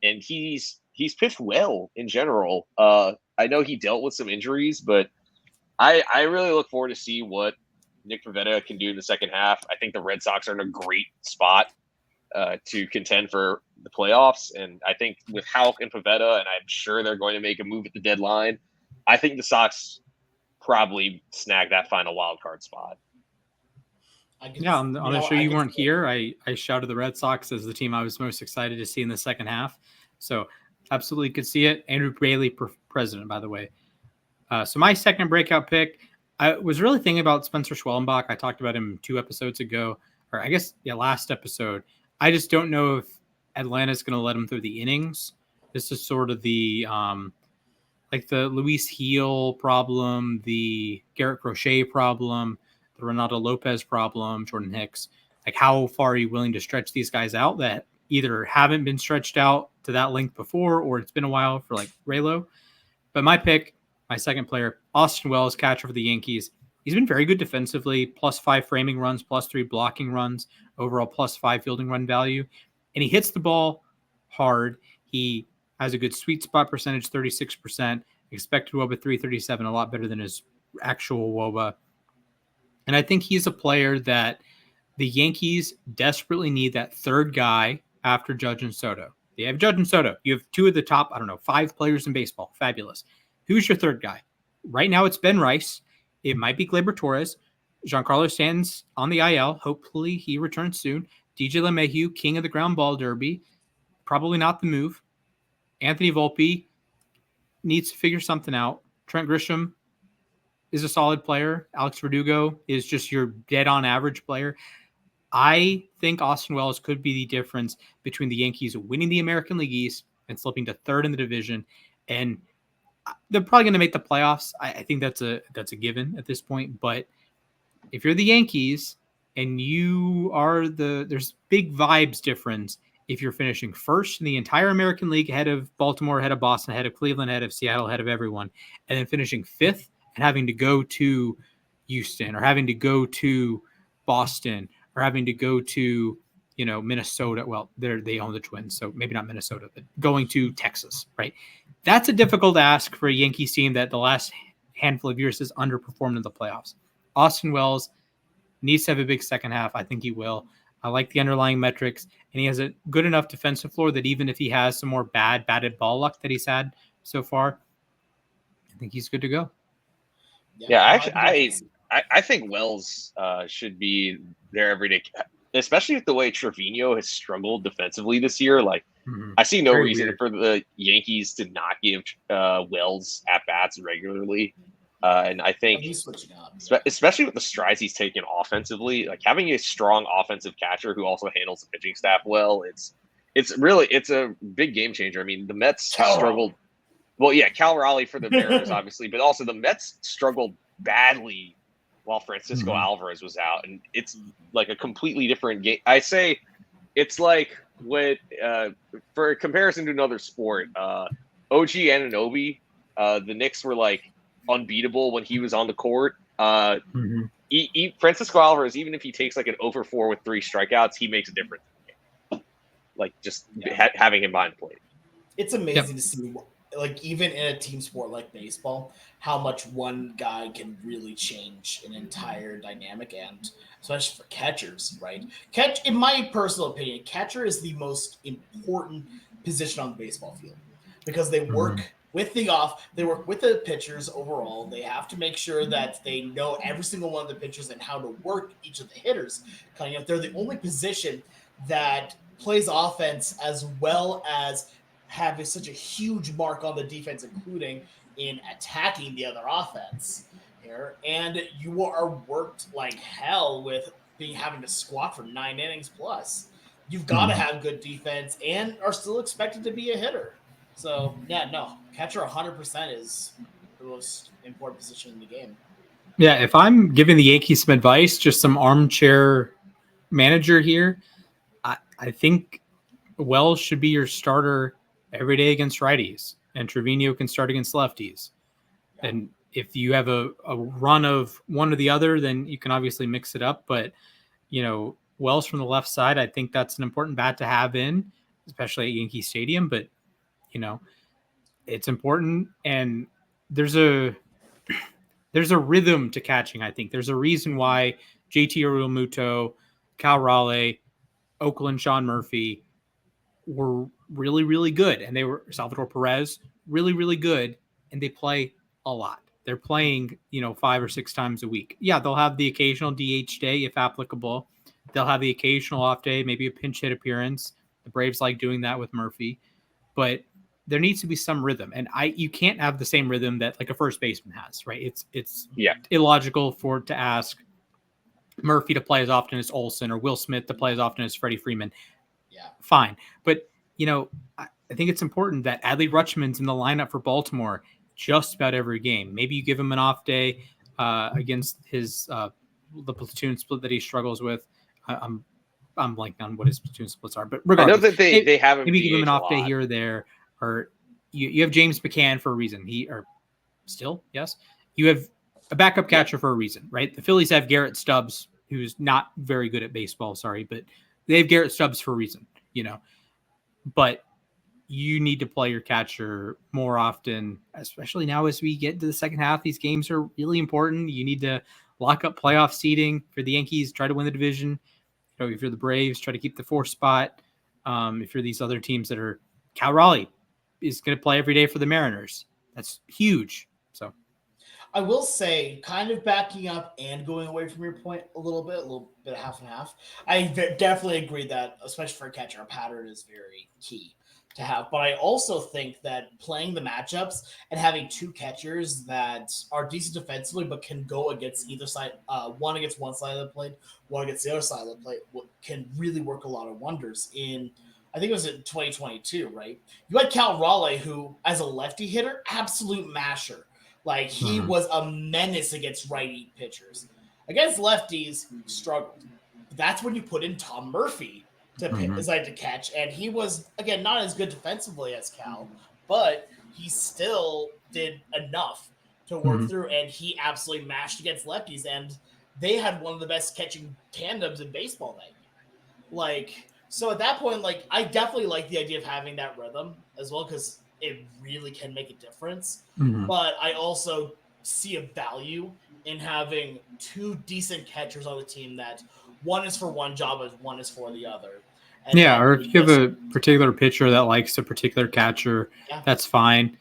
And he's pitched well in general. I know he dealt with some injuries, but I really look forward to see what Nick Pivetta can do in the second half. I think the Red Sox are in a great spot to contend for the playoffs. And I think with Houck and Pivetta, and I'm sure they're going to make a move at the deadline, I think the Sox probably snag that final wild card spot. On the show you weren't here, I shouted the Red Sox as the team I was most excited to see in the second half. So absolutely could see it. Andrew Bailey, president, by the way. So my second breakout pick, I was really thinking about Spencer Schwellenbach. I talked about him 2 episodes ago, or I guess, last episode. I just don't know if Atlanta's going to let him through the innings. This is sort of the the Luis Heel problem, the Garrett Crochet problem, the Renato Lopez problem, Jordan Hicks. Like, how far are you willing to stretch these guys out that either haven't been stretched out to that length before, or it's been a while for like Raylo? But my pick, my second player, Austin Wells, catcher for the Yankees. He's been very good defensively, +5 framing runs, +3 blocking runs, overall +5 fielding run value. And he hits the ball hard. He has a good sweet spot percentage, 36%. Expected WOBA 337, a lot better than his actual WOBA. And I think he's a player that the Yankees desperately need, that third guy after Judge and Soto. They have Judge and Soto. You have 2 of the top, 5 players in baseball. Fabulous. Who's your third guy? Right now it's Ben Rice. It might be Gleyber Torres. Giancarlo Stanton's on the IL. Hopefully he returns soon. DJ LeMahieu, king of the ground ball derby. Probably not the move. Anthony Volpe needs to figure something out. Trent Grisham is a solid player. Alex Verdugo is just your dead-on average player. I think Austin Wells could be the difference between the Yankees winning the American League East and slipping to third in the division. And they're probably going to make the playoffs. I think that's a given at this point. But if you're the Yankees and you are there's big vibes difference if you're finishing first in the entire American League, ahead of Baltimore, ahead of Boston, ahead of Cleveland, ahead of Seattle, ahead of everyone, and then finishing 5th and having to go to Houston, or having to go to Boston, or having to go to Minnesota. Well, they own the Twins, so maybe not Minnesota, but going to Texas, right? That's a difficult ask for a Yankees team that the last handful of years has underperformed in the playoffs. Austin Wells needs to have a big second half. I think he will. I like the underlying metrics, and he has a good enough defensive floor that even if he has some more batted ball luck that he's had so far, I think he's good to go. Yeah, actually, I think Wells should be there every day, especially with the way Trevino has struggled defensively this year. Like, I see no reason for the Yankees to not give Wells at-bats regularly. And I think, especially with the strides he's taken offensively, like having a strong offensive catcher who also handles the pitching staff well, it's a big game changer. I mean, the Mets struggled. Well, yeah, Cal Raleigh for the Mariners, obviously, but also the Mets struggled badly while Francisco Alvarez was out, and it's like a completely different game. I say it's like what, for a comparison to another sport, OG Anunoby, the Knicks were like unbeatable when he was on the court. Francisco Alvarez, even if he takes like an over 4 with 3 strikeouts, he makes a difference. Like just having him behind the plate. It's amazing to see, like, even in a team sport like baseball, how much one guy can really change an entire dynamic, and especially for catchers, right? In my personal opinion, catcher is the most important position on the baseball field because they work with the pitchers overall. They have to make sure that they know every single one of the pitchers and how to work each of the hitters. They're the only position that plays offense as well as having such a huge mark on the defense, including in attacking the other offense here. And you are worked like hell with having to squat for 9 innings plus. You've got to have good defense and are still expected to be a hitter. So, catcher 100% is the most important position in the game. Yeah, if I'm giving the Yankees some advice, just some armchair manager here, I think Wells should be your starter every day against righties, and Trevino can start against lefties. And if you have a run of one or the other, then you can obviously mix it up. But, Wells from the left side, I think that's an important bat to have in, especially at Yankee Stadium. But, it's important. And there's a rhythm to catching, I think. There's a reason why JT Realmuto, Cal Raleigh, Oakland Sean Murphy were really, really good. And they were Salvador Perez, really, really good. And they play a lot. They're playing, 5 or 6 times a week. Yeah, they'll have the occasional DH day if applicable. They'll have the occasional off day, maybe a pinch hit appearance. The Braves like doing that with Murphy. But there needs to be some rhythm. And you can't have the same rhythm that like a first baseman has, right? It's illogical to ask Murphy to play as often as Olsen or Will Smith to play as often as Freddie Freeman. Yeah. Fine. But, I think it's important that Adley Rutschman's in the lineup for Baltimore just about every game. Maybe you give him an off day against his the platoon split that he struggles with. I'm blanking on what his platoon splits are, but regardless, I know that they have him maybe give him an off day lot. here or there, or you have James McCann for a reason. Yes, you have a backup catcher for a reason, right? The Phillies have Garrett Stubbs, who's not very good at baseball, but they have Garrett Stubbs for a reason, but you need to play your catcher more often, especially now as we get into the second half. These games are really important. You need to lock up playoff seeding for the Yankees, try to win the division. If you're the Braves, try to keep the 4th spot. If you're these other teams that are, Cal Raleigh is going to play every day for the Mariners. That's huge. So I will say, kind of backing up and going away from your point a little bit half and half. I definitely agree that, especially for a catcher, a pattern is very key to have. But I also think that playing the matchups and having 2 catchers that are decent defensively but can go against either side, one against one side of the plate, one against the other side of the plate, can really work a lot of wonders. I think it was in 2022, right? You had Cal Raleigh, who, as a lefty hitter, absolute masher. Like, he was a menace against righty pitchers. Against lefties, struggled. That's when you put in Tom Murphy to catch, and he was, again, not as good defensively as Cal, but he still did enough to work through, and he absolutely mashed against lefties, and they had one of the best catching tandems in baseball that year. So at that point, I definitely like the idea of having that rhythm as well, because it really can make a difference. But I also see a value in having 2 decent catchers on the team that one is for one job and one is for the other. And or if you have a particular pitcher that likes a particular catcher, that's fine.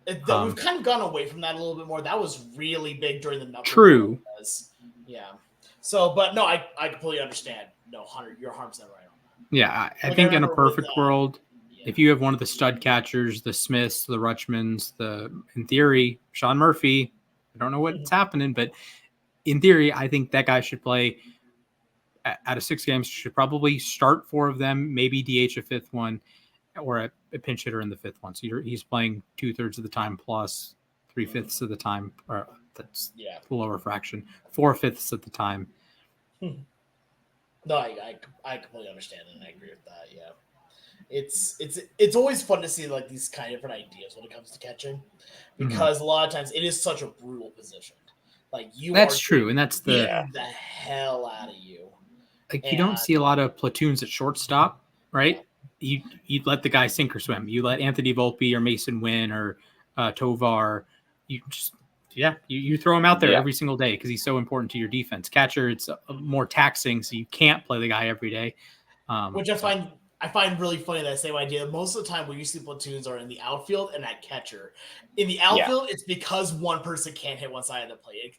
We've kind of gone away from that a little bit more. That was really big during the number. True. Yeah. So, but no, I completely understand. No, Hunter, you're 100% right on that. Yeah, I think in a perfect world, if you have one of the stud catchers, the Smiths, the Rutschmans, in theory, Sean Murphy, I don't know what's happening, but in theory, I think that guy should play out of 6 games, should probably start 4 of them, maybe DH a 5th one, or a pinch hitter in the 5th one. So he's playing 2/3 of the time plus 3/5 of the time, or that's the lower fraction, 4/5 of the time. No, I completely understand and I agree with that. Yeah. It's always fun to see these kind of different ideas when it comes to catching, because a lot of times it is such a brutal position. That's true, and that's the hell out of you. You don't see a lot of platoons at shortstop, right? You let the guy sink or swim. You let Anthony Volpe or Mason Wynn or Tovar. You just you throw him out there every single day because he's so important to your defense. Catcher, it's more taxing, so you can't play the guy every day. Which I find really funny, that same idea. Most of the time when you see platoons are in the outfield and at catcher. In the outfield, it's because one person can't hit one side of the plate.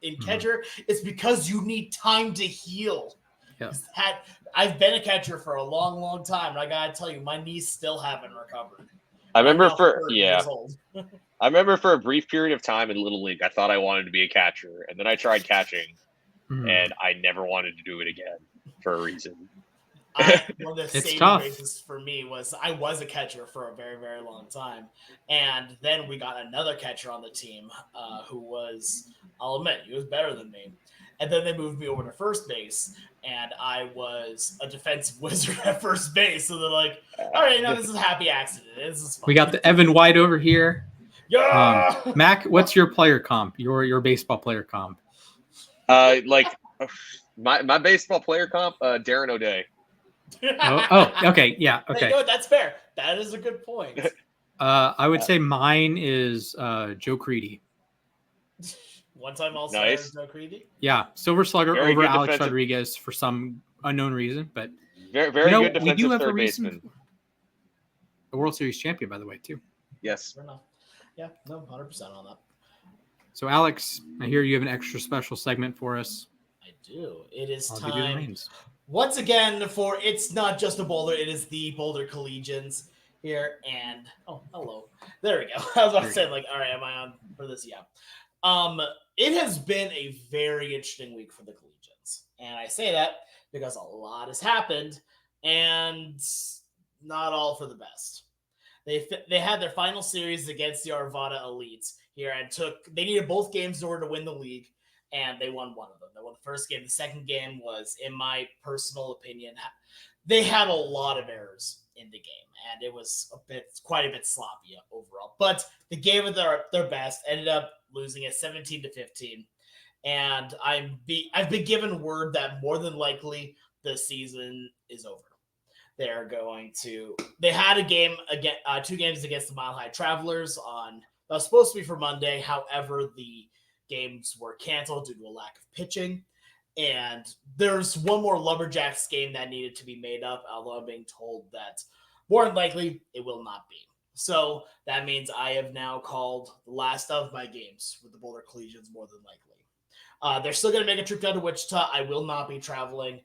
In catcher, it's because you need time to heal. Yeah. I've been a catcher for a long, long time, and I gotta tell you, my knees still haven't recovered. I remember I remember for a brief period of time in Little League, I thought I wanted to be a catcher, and then I tried catching, and I never wanted to do it again for a reason. One of the saving graces for me was I was a catcher for a very, very long time. And then we got another catcher on the team who was, I'll admit, he was better than me. And then they moved me over to first base, and I was a defensive wizard at first base. So they're like, all right, no, this is a happy accident. This is fun. We got the Evan White over here. Yeah. Mac, what's your player comp? Your baseball player comp? My baseball player comp, Darren O'Day. Okay, yeah, okay. No, that's fair. That is a good point. I would say mine is Joe Creedy. One-time All-Star Nice. Joe Creedy. Yeah, Silver Slugger Very over good Alex defensive. Rodriguez for some unknown reason, but very good defensive we do have third a reason. baseman. A World Series champion, by the way, too. Yes. Fair enough. Yeah, no, 100% on that. So, Alex, I hear you have an extra special segment for us. I do. It is I'll time. give you the reins. Once again, for it's not just a Boulder, it is the Boulder Collegians here. And hello. There we go. I was about to say, all right, am I on for this? Yeah. It has been a very interesting week for the Collegians. And I say that because a lot has happened and not all for the best. They had their final series against the Arvada Elites here and they needed both games in order to win the league. And they won one of them. They won the first game. The second game was, in my personal opinion, they had a lot of errors in the game, and it was quite a bit sloppy overall. But they gave it their best. Ended up losing it 17-15. And I've been given word that more than likely the season is over. They had a game again, 2 games against the Mile High Travelers that was supposed to be for Monday. However, the games were canceled due to a lack of pitching. And there's one more Lumberjacks game that needed to be made up, although I'm being told that more than likely it will not be. So that means I have now called the last of my games with the Boulder Collegians more than likely. They're still going to make a trip down to Wichita. I will not be traveling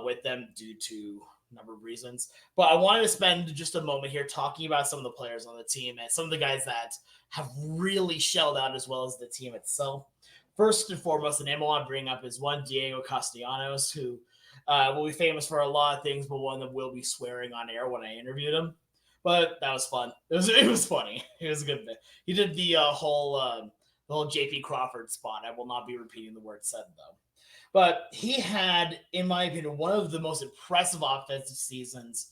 with them due to a number of reasons. But I wanted to spend just a moment here talking about some of the players on the team and some of the guys that have really shelled out as well as the team itself. First and foremost, the name I want to bring up is one Diego Castellanos, who will be famous for a lot of things, but one that will be swearing on air when I interviewed him. But that was fun. It was funny. It was a good bit. He did the whole JP Crawford spot. I will not be repeating the word said, though. But he had, in my opinion, one of the most impressive offensive seasons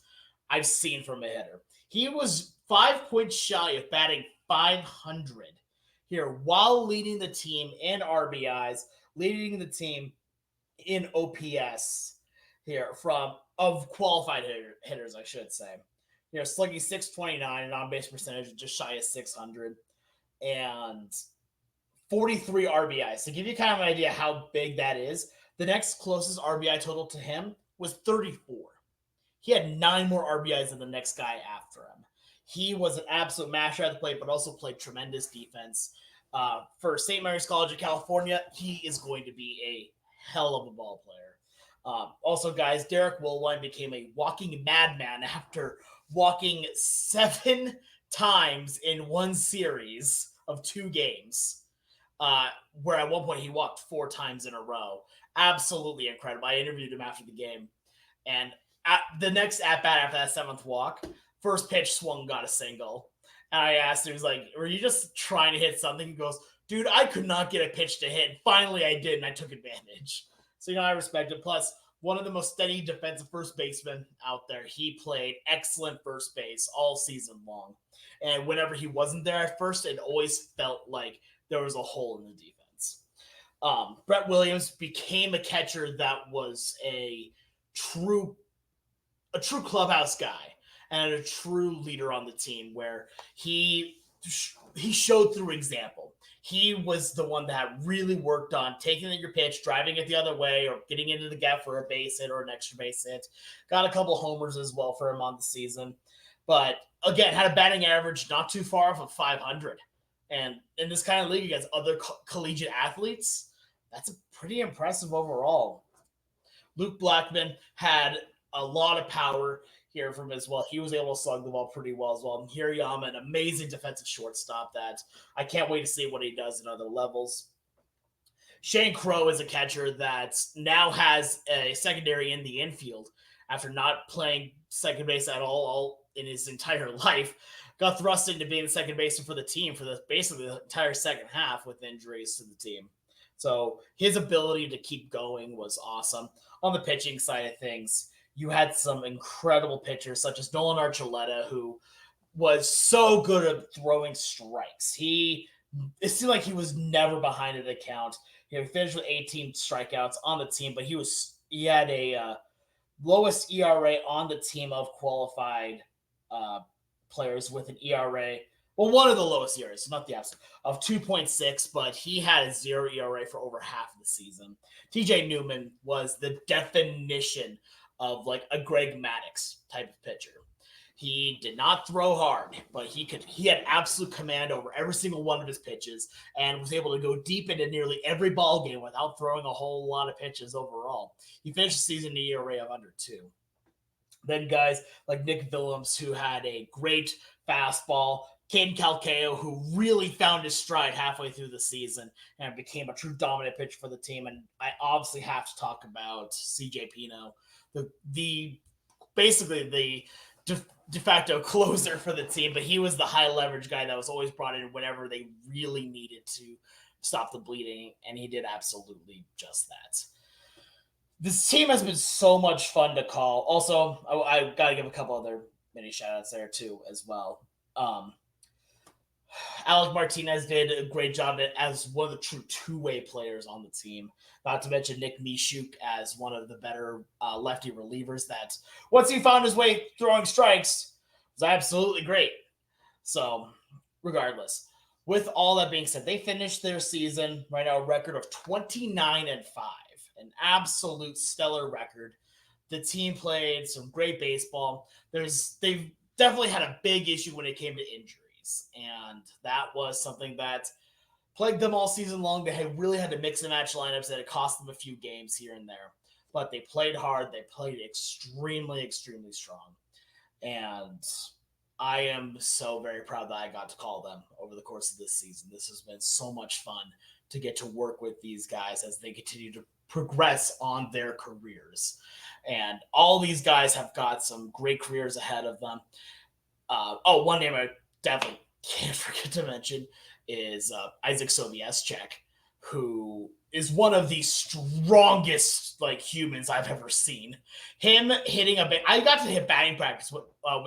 I've seen from a hitter. He was 5 points shy of batting 500 here while leading the team in RBIs, leading the team in OPS here of qualified hitters, I should say. Slugging 629 and on-base percentage just shy of 600 and 43 RBIs. To give you kind of an idea how big that is, the next closest RBI total to him was 34. He had 9 more RBIs than the next guy after him. He was an absolute masher at the plate, but also played tremendous defense. For St. Mary's College of California, he is going to be a hell of a ball player. Also, guys, Derek Woolwine became a walking madman after walking 7 times in one series of 2 games, where at one point he walked 4 times in a row. Absolutely incredible. I interviewed him after the game, and at the next at-bat after that 7th walk, first pitch swung, got a single. And I asked him, he was like, were you just trying to hit something? He goes, dude, I could not get a pitch to hit. Finally, I did, and I took advantage. So, I respect it. Plus, one of the most steady defensive first basemen out there. He played excellent first base all season long. And whenever he wasn't there at first, it always felt like there was a hole in the defense. Brett Williams became a catcher that was a true clubhouse guy and a true leader on the team, where he showed through example. He was the one that really worked on taking your pitch, driving it the other way, or getting into the gap for a base hit or an extra base hit. Got a couple homers as well for him on the season. But again, had a batting average not too far off of 500. And in this kind of league against other collegiate athletes, that's a pretty impressive overall. Luke Blackman had a lot of power here from as well. He was able to slug the ball pretty well as well. And Hirayama, an amazing defensive shortstop that I can't wait to see what he does at other levels. Shane Crow is a catcher that now has a secondary in the infield after not playing second base at all in his entire life. Got thrust into being the second baseman for the team for basically the entire second half with injuries to the team. So his ability to keep going was awesome. On the pitching side of things, you had some incredible pitchers such as Nolan Archuleta, who was so good at throwing strikes. It seemed like he was never behind an account. He finished with 18 strikeouts on the team, but he had a lowest ERA on the team of qualified players with an ERA. Well, one of the lowest ERAs, not the absolute, of 2.6, but he had a 0 ERA for over half of the season. TJ Newman was the definition of like a Greg Maddux type of pitcher. He did not throw hard, but he had absolute command over every single one of his pitches and was able to go deep into nearly every ball game without throwing a whole lot of pitches overall. He finished the season in an ERA of under 2. Then guys like Nick Willems, who had a great fastball, Caden Calcayo, who really found his stride halfway through the season and became a true dominant pitcher for the team. And I obviously have to talk about CJ Pino, basically the de facto closer for the team, but he was the high leverage guy that was always brought in whenever they really needed to stop the bleeding, and he did absolutely just that. This team has been so much fun to call. Also, I got to give a couple other mini shout-outs there too as well. Alex Martinez did a great job as one of the true two-way players on the team. Not to mention Nick Mishuk as one of the better lefty relievers that once he found his way throwing strikes was absolutely great. So regardless, with all that being said, they finished their season right now a record of 29-5, an absolute stellar record. The team played some great baseball. They've definitely had a big issue when it came to injuries, and that was something that plagued them all season long. They really had to mix and match lineups that it cost them a few games here and there, but they played hard. They played extremely, extremely strong. And I am so very proud that I got to call them over the course of this season. This has been so much fun to get to work with these guys as they continue to progress on their careers. And all these guys have got some great careers ahead of them. One name I definitely can't forget to mention is Isaac Sobieschek, who is one of the strongest humans I've ever seen. Him hitting I got to hit batting practice with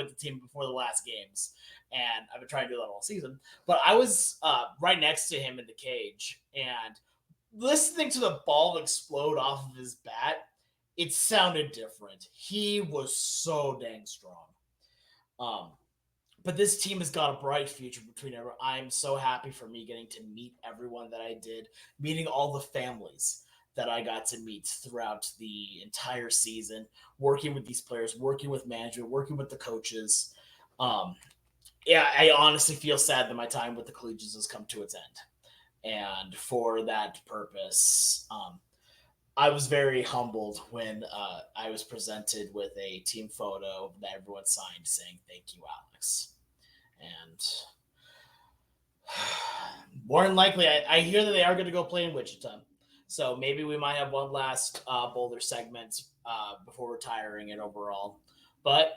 the team before the last games, and I've been trying to do that all season. But I was right next to him in the cage, and listening to the ball explode off of his bat, it sounded different. He was so dang strong. But this team has got a bright future between everyone. I'm so happy for me getting to meet everyone that I did, meeting all the families that I got to meet throughout the entire season, working with these players, working with management, working with the coaches. I honestly feel sad that my time with the Collegians has come to its end. And for that purpose, I was very humbled when I was presented with a team photo that everyone signed saying, "Thank you, Alex." And more than likely, I hear that they are going to go play in Wichita. So maybe we might have one last Boulder segment before retiring it overall. But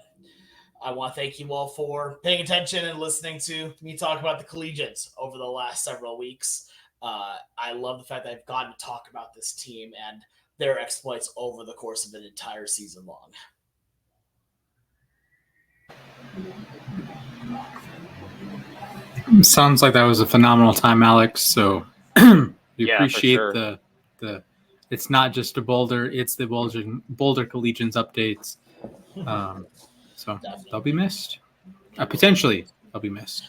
I want to thank you all for paying attention and listening to me talk about the Collegians over the last several weeks. I love the fact that I've gotten to talk about this team and their exploits over the course of an entire season long. Sounds like that was a phenomenal time, Alex. So we appreciate sure. the it's not just a Boulder, it's the Boulder Collegians updates. So definitely. They'll be missed. Potentially they'll be missed.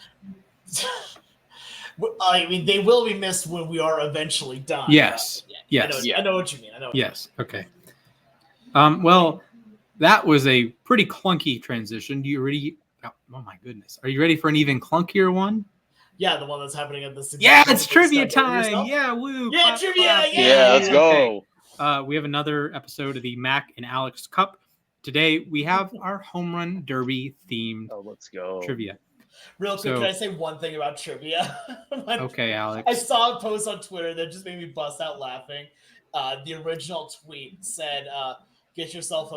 I mean, they will be missed when we are eventually done. Yes. Yes. I know what you mean. Yes. Okay. Well, that was a pretty clunky transition. Oh my goodness. Are you ready for an even clunkier one? Yeah, the one that's happening at the it's trivia time. Yeah, woo. Yeah, trivia. Yeah, let's go. Okay. We have another episode of the Mac and Alex Cup. Today we have our home run derby themed let's go. Trivia. Real quick, can I say one thing about trivia? Okay, Alex. I saw a post on Twitter that just made me bust out laughing. The original tweet said, get yourself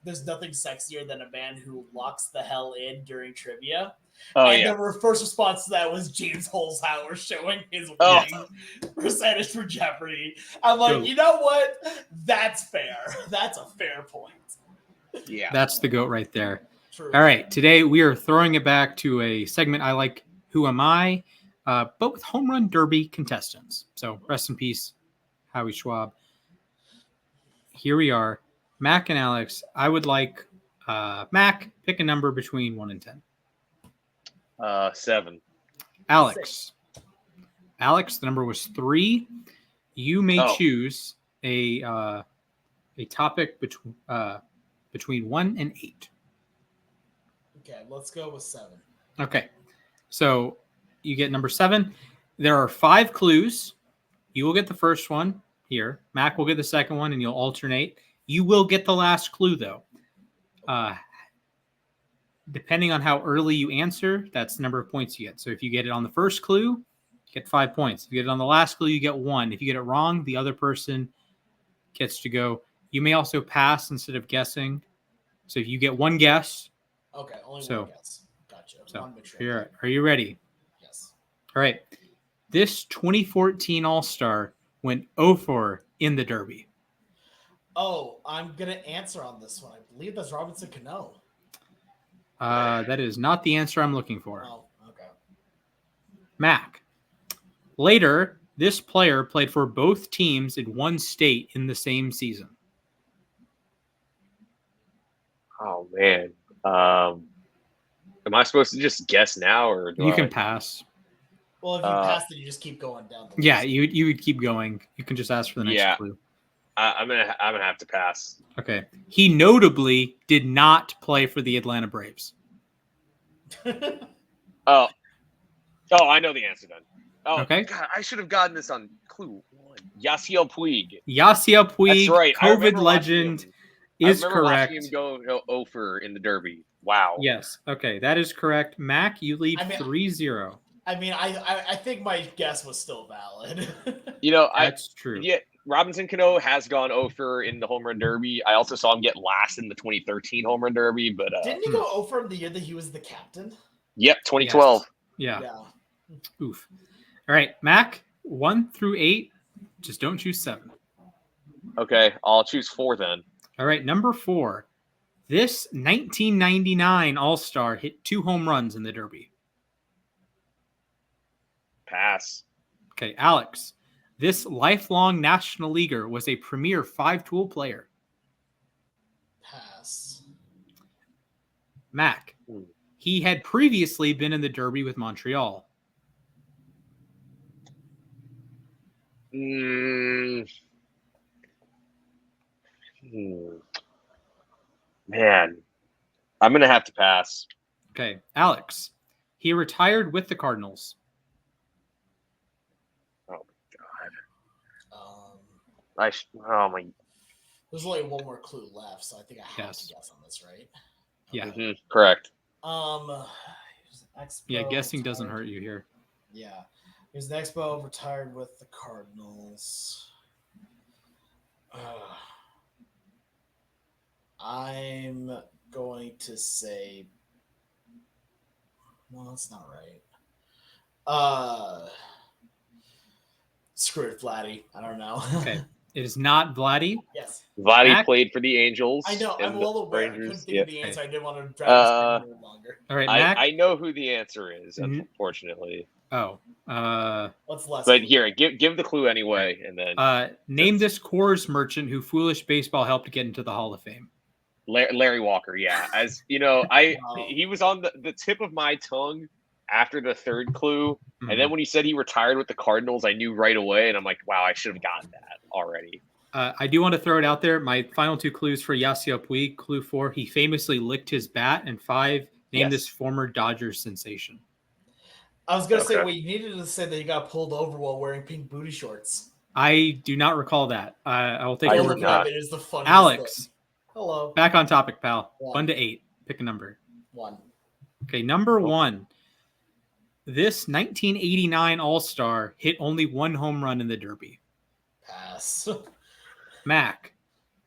there's nothing sexier than a man who locks the hell in during trivia. The first response to that was James Holzhauer showing his winning percentage for Jeopardy. I'm like, You know what? That's fair. That's a fair point. Yeah. That's the GOAT right there. True. All right. Today we are throwing it back to a segment I like, Who Am I? But with home run derby contestants. So rest in peace, Howie Schwab. Here we are. Mac and Alex. I would like Mac, pick a number between 1 and 10. 7. Alex. 6. Alex, the number was 3. You may choose a topic between 1 and 8. Okay, let's go with 7. Okay. So you get number 7. There are 5 clues. You will get the first one here. Mac will get the second one, and you'll alternate. You will get the last clue, though. Depending on how early you answer, that's the number of points you get. So if you get it on the first clue, you get 5 points. If you get it on the last clue, you get 1. If you get it wrong, the other person gets to go. You may also pass instead of guessing. So if you get one guess. Okay, only one guess. Gotcha. So are you ready? Yes. All right. This 2014 All-Star went 0-4 in the Derby. Oh, I'm going to answer on this one. I believe that's Robinson Cano. That is not the answer I'm looking for. Oh, okay. Mac. Later, this player played for both teams in one state in the same season. Oh, man. Am I supposed to just guess now, or you can pass? Well, if you pass, then you just keep going down the list. Yeah, you would keep going. You can just ask for the next clue. I'm gonna have to pass. Okay. He notably did not play for the Atlanta Braves. Oh, I know the answer then. Oh, okay. God, I should have gotten this on clue 1. Yasiel Puig. Yasiel Puig, that's right. COVID legend, is correct. I remember watching him go 0-for in the Derby. Wow. Yes. Okay, that is correct. Mac, you lead 3-0. I mean, I think my guess was still valid. That's true. Yeah, Robinson Cano has gone 0-for in the home run derby. I also saw him get last in the 2013 home run derby, but didn't he go 0-for in the year that he was the captain? Yep, 2012. Yes. Yeah. Oof. All right, Mac, 1 through 8. Just don't choose 7. Okay, I'll choose 4 then. All right, number 4. This 1999 All-Star hit 2 home runs in the Derby. Pass. Okay, Alex. This lifelong National Leaguer was a premier 5-tool player. Pass. Mac. He had previously been in the Derby with Montreal. Man, I'm going to have to pass. Okay, Alex. He retired with the Cardinals. Oh, my God. There's only one more clue left, so I think I have to guess on this, right? Yeah. Mm-hmm. Correct. Yeah, guessing doesn't hurt you here. Yeah. He was an Expo, retired with the Cardinals. I'm going to say... No, that's not right. Screw it, Vladdy. I don't know. Okay. It is not Vladdy. Yes. Vladdy played for the Angels. I know. I'm well aware. Rangers. I couldn't think of the answer. I didn't want to drag this a little longer. All right, Mac. I know who the answer is, unfortunately. Oh. What's less? But here, give the clue anyway, and then name this Coors merchant who Foolish Baseball helped get into the Hall of Fame. Larry Walker, yeah. As you know, he was on the tip of my tongue after the third clue, and then when he said he retired with the Cardinals, I knew right away, and I'm like, wow, I should have gotten that already. I do want to throw it out there. My final 2 clues for Yasiel Puig. Clue 4, he famously licked his bat, and 5, name this former Dodgers sensation. I was going to say, well, you needed to say that he got pulled over while wearing pink booty shorts. I do not recall that. I will take a look at it. It is the funniest Alex. Thing. Hello. Back on topic, pal. 1. 1 to 8. Pick a number. 1. Okay, number 1. This 1989 All-Star hit only 1 home run in the Derby. Pass. Mac.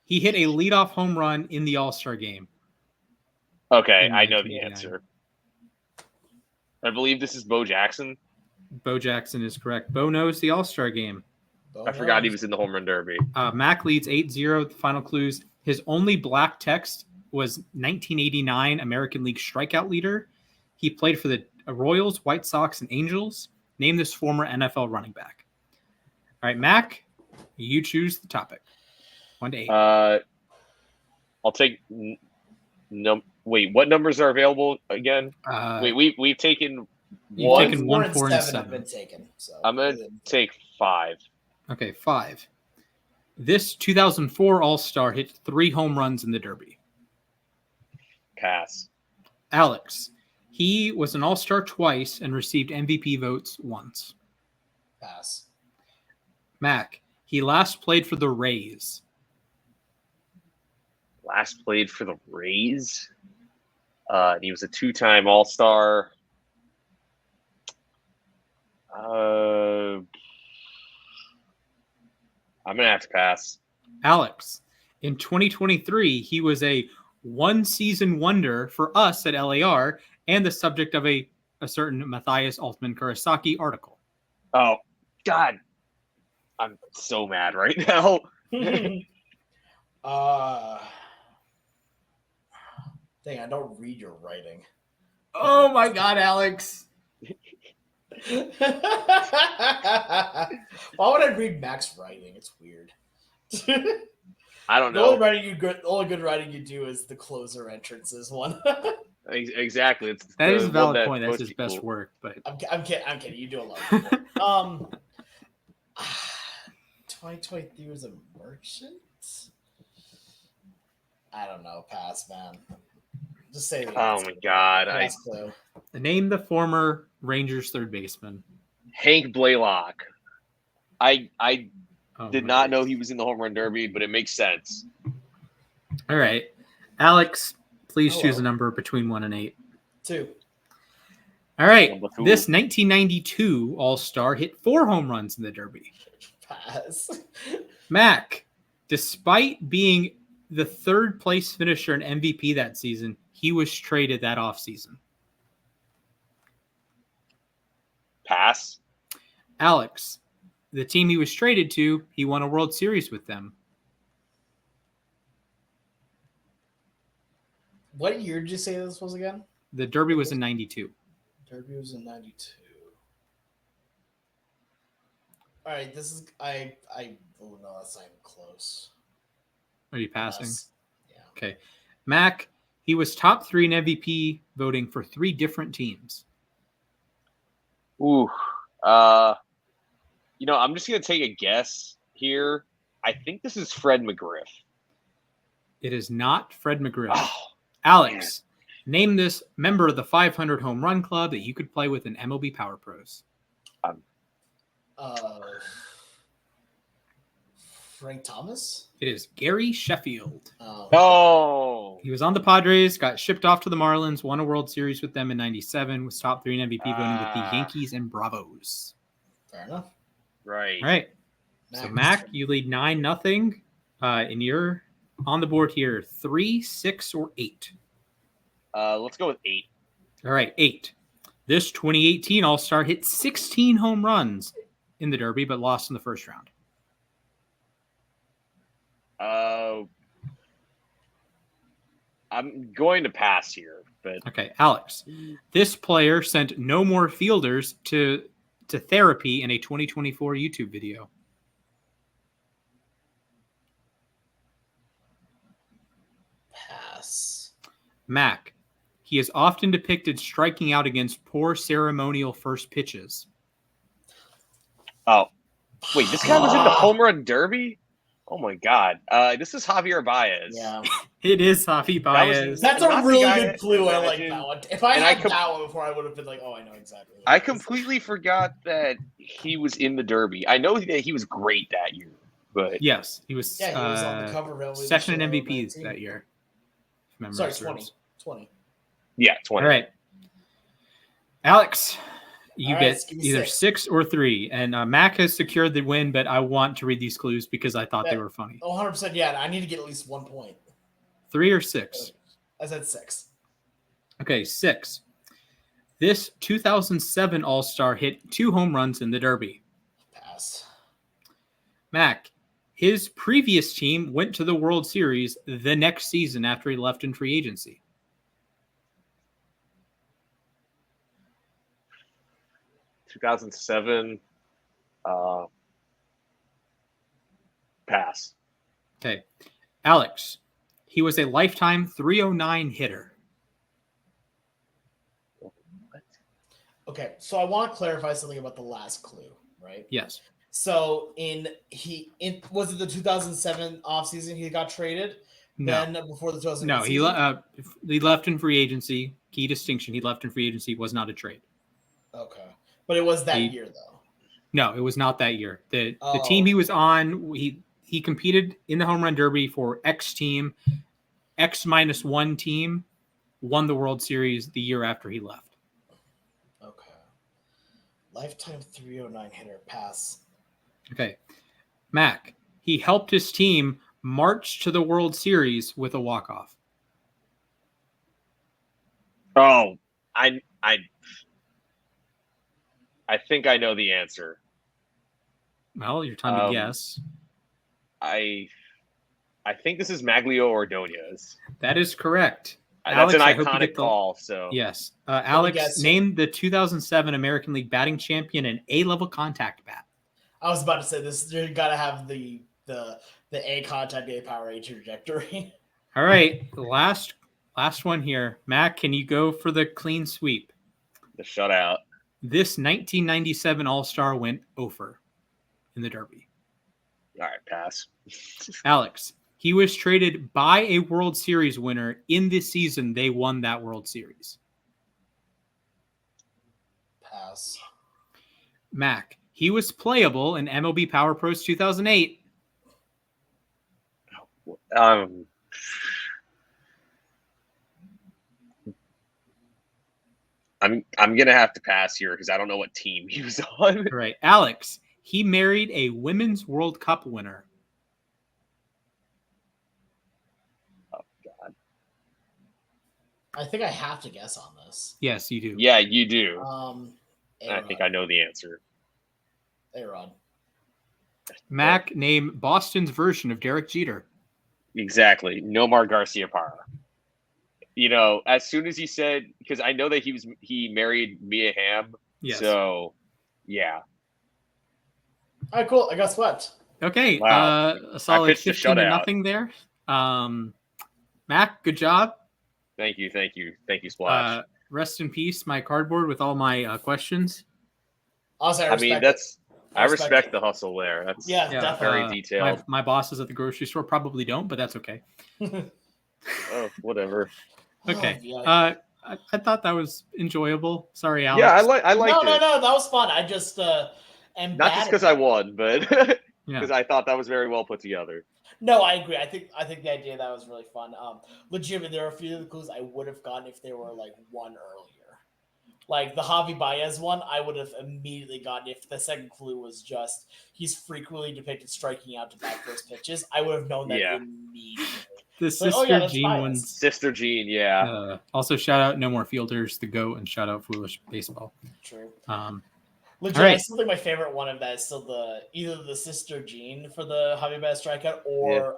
He hit a leadoff home run in the All-Star game. Okay, I know the answer. I believe this is Bo Jackson. Bo Jackson is correct. Bo knows the All-Star game. I forgot he was in the home run derby. Mac leads 8-0. The final clues. His only black text was 1989 American League strikeout leader. He played for the Royals, White Sox, and Angels. Name this former NFL running back. All right, Mac, you choose the topic. 1 to 8. I'll take wait, what numbers are available again? We've taken one. Taken 1, 4, and 7. Have been taken, so I'm gonna take 5. Okay, 5. This 2004 All-Star hit 3 home runs in the Derby. Pass. Alex, he was an All-Star twice and received MVP votes once. Pass. Mac, he last played for the Rays. Last played for the Rays. He was a 2-time All-Star. I'm going to have to pass. Alex, in 2023, he was a one-season wonder for us at LAR and the subject of a certain Mathias Altman Kurosaki article. Oh, God. I'm so mad right now. Dang, I don't read your writing. Oh, my God, Alex. Why would I read Mac's writing? It's weird. I don't know. The only good writing you do is the closer entrances one. Exactly. That is a valid point. That's his best work. But I'm kidding. You do a lot. 2023 was a merchant. I don't know. Pass, man. Just say. Oh my God! Name the former Rangers third baseman. Hank Blaylock. I did not know he was in the home run derby, but it makes sense. All right, Alex, please choose a number between 1 and 8. 2. All right, this 1992 All-Star hit 4 home runs in the Derby. Pass. Mac, despite being the third place finisher and MVP that season, he was traded that offseason. Pass. Alex, the team he was traded to, he won a World Series with them. What year did you say this was again? The Derby was in 92. Derby was in 92. All right, this is oh no, that's not even close. Are you passing? Yeah. Okay. Mac, he was top 3 in MVP voting for 3 different teams. Ooh. I'm just going to take a guess here. I think this is Fred McGriff. It is not Fred McGriff. Oh, Alex, name this member of the 500 home run club that you could play with in MLB Power Pros. Frank Thomas? It is Gary Sheffield. Oh. He was on the Padres, got shipped off to the Marlins, won a World Series with them in 97, was top 3 in MVP voting with the Yankees and Bravos. Fair enough. Right. All right. So, Mac, you lead 9-0. And you're on the board here. 3, 6, or 8? Let's go with 8. All right, 8. This 2018 All-Star hit 16 home runs in the Derby, but lost in the first round. I'm going to pass here, but okay, Alex. This player sent no more fielders to therapy in a 2024 YouTube video. Pass. Mac. He is often depicted striking out against poor ceremonial first pitches. Oh, wait, this guy was in the home run derby? Oh my God. This is Javier Baez. Yeah. It is Javi Baez. That's a really good clue. I like that one. If I had that one before, I would have been like, oh, I know exactly. I completely forgot that he was in the derby. I know that he was great that year, but yes, he was. Yeah, he was on the cover of second in MVPs that year. Sorry, 20. Yeah, 20. All right. Alex, you get either 6 or 3. And Mac has secured the win, but I want to read these clues because I thought they were funny. Oh, 100%. Yeah, I need to get at least 1 point. 3 or 6? I said 6. Okay, 6. This 2007 All-Star hit 2 home runs in the Derby. Pass. Mac, His previous team went to the World Series the next season after he left in free agency. 2007. Pass. Okay. Alex, he was a lifetime 309 hitter. Okay, so I want to clarify something about the last clue, right? Yes. So was it the 2007 offseason he got traded? No. Then before the 2008 No, season? he left in free agency. Key distinction, he left in free agency, was not a trade. Okay. But it was that year, though. No, it was not that year. The team he was on, he competed in the home run derby for X team, X-1 team, won the World Series the year after he left. Okay. Lifetime 309 hitter, pass. Okay. Mac, he helped his team march to the World Series with a walk-off. Oh, I think I know the answer. Well, your time to guess. I think this is Maglio Ordonez. That is correct. That's Alex, an iconic call. So yes, Alex, named the 2007 American League batting champion an A-level contact bat. I was about to say this. You got to have the A contact, A power, A trajectory. All right, last one here. Mac, can you go for the clean sweep? The shutout. This 1997 All-Star went over in the Derby. All right, pass. Alex, he was traded by a World Series winner in this season. They won that World Series. Pass. Mac, he was playable in MLB Power Pros 2008. I'm gonna have to pass here because I don't know what team he was on. All right, Alex, he married a Women's World Cup winner. Oh God. I think I have to guess on this. Yes, you do. Yeah, you do. I think I know the answer. A-Rod. Mac, name Boston's version of Derek Jeter. Exactly. Nomar Garciaparra. You know, as soon as he said, because I know that he married Mia Hamm. Yes. So, yeah. All right, cool. I got swept. Okay. Wow. A solid 15-0 there. Mac, good job. Thank you, Splash. Rest in peace, my cardboard with all my questions. Also, I respect the hustle there. That's definitely very detailed. My bosses at the grocery store probably don't, but that's okay. Oh, whatever. Okay. Oh, yeah. I thought that was enjoyable. Sorry, Alex. Yeah, I liked it. No, that was fun. I just am not just because I won, but because I thought that was very well put together. No, I agree. I think the idea of that was really fun. Legitimately, there are a few of the clues I would have gotten if they were like one earlier. Like the Javi Baez one, I would have immediately gotten if the second clue was just he's frequently depicted striking out to back first pitches. I would have known that immediately. The Sister Jean one. Sister Jean, yeah. Also, shout out No More Fielders, the GOAT, and shout out Foolish Baseball. True. Legit, I still think my favorite one of that is still either the Sister Jean for the Javi Baez strikeout or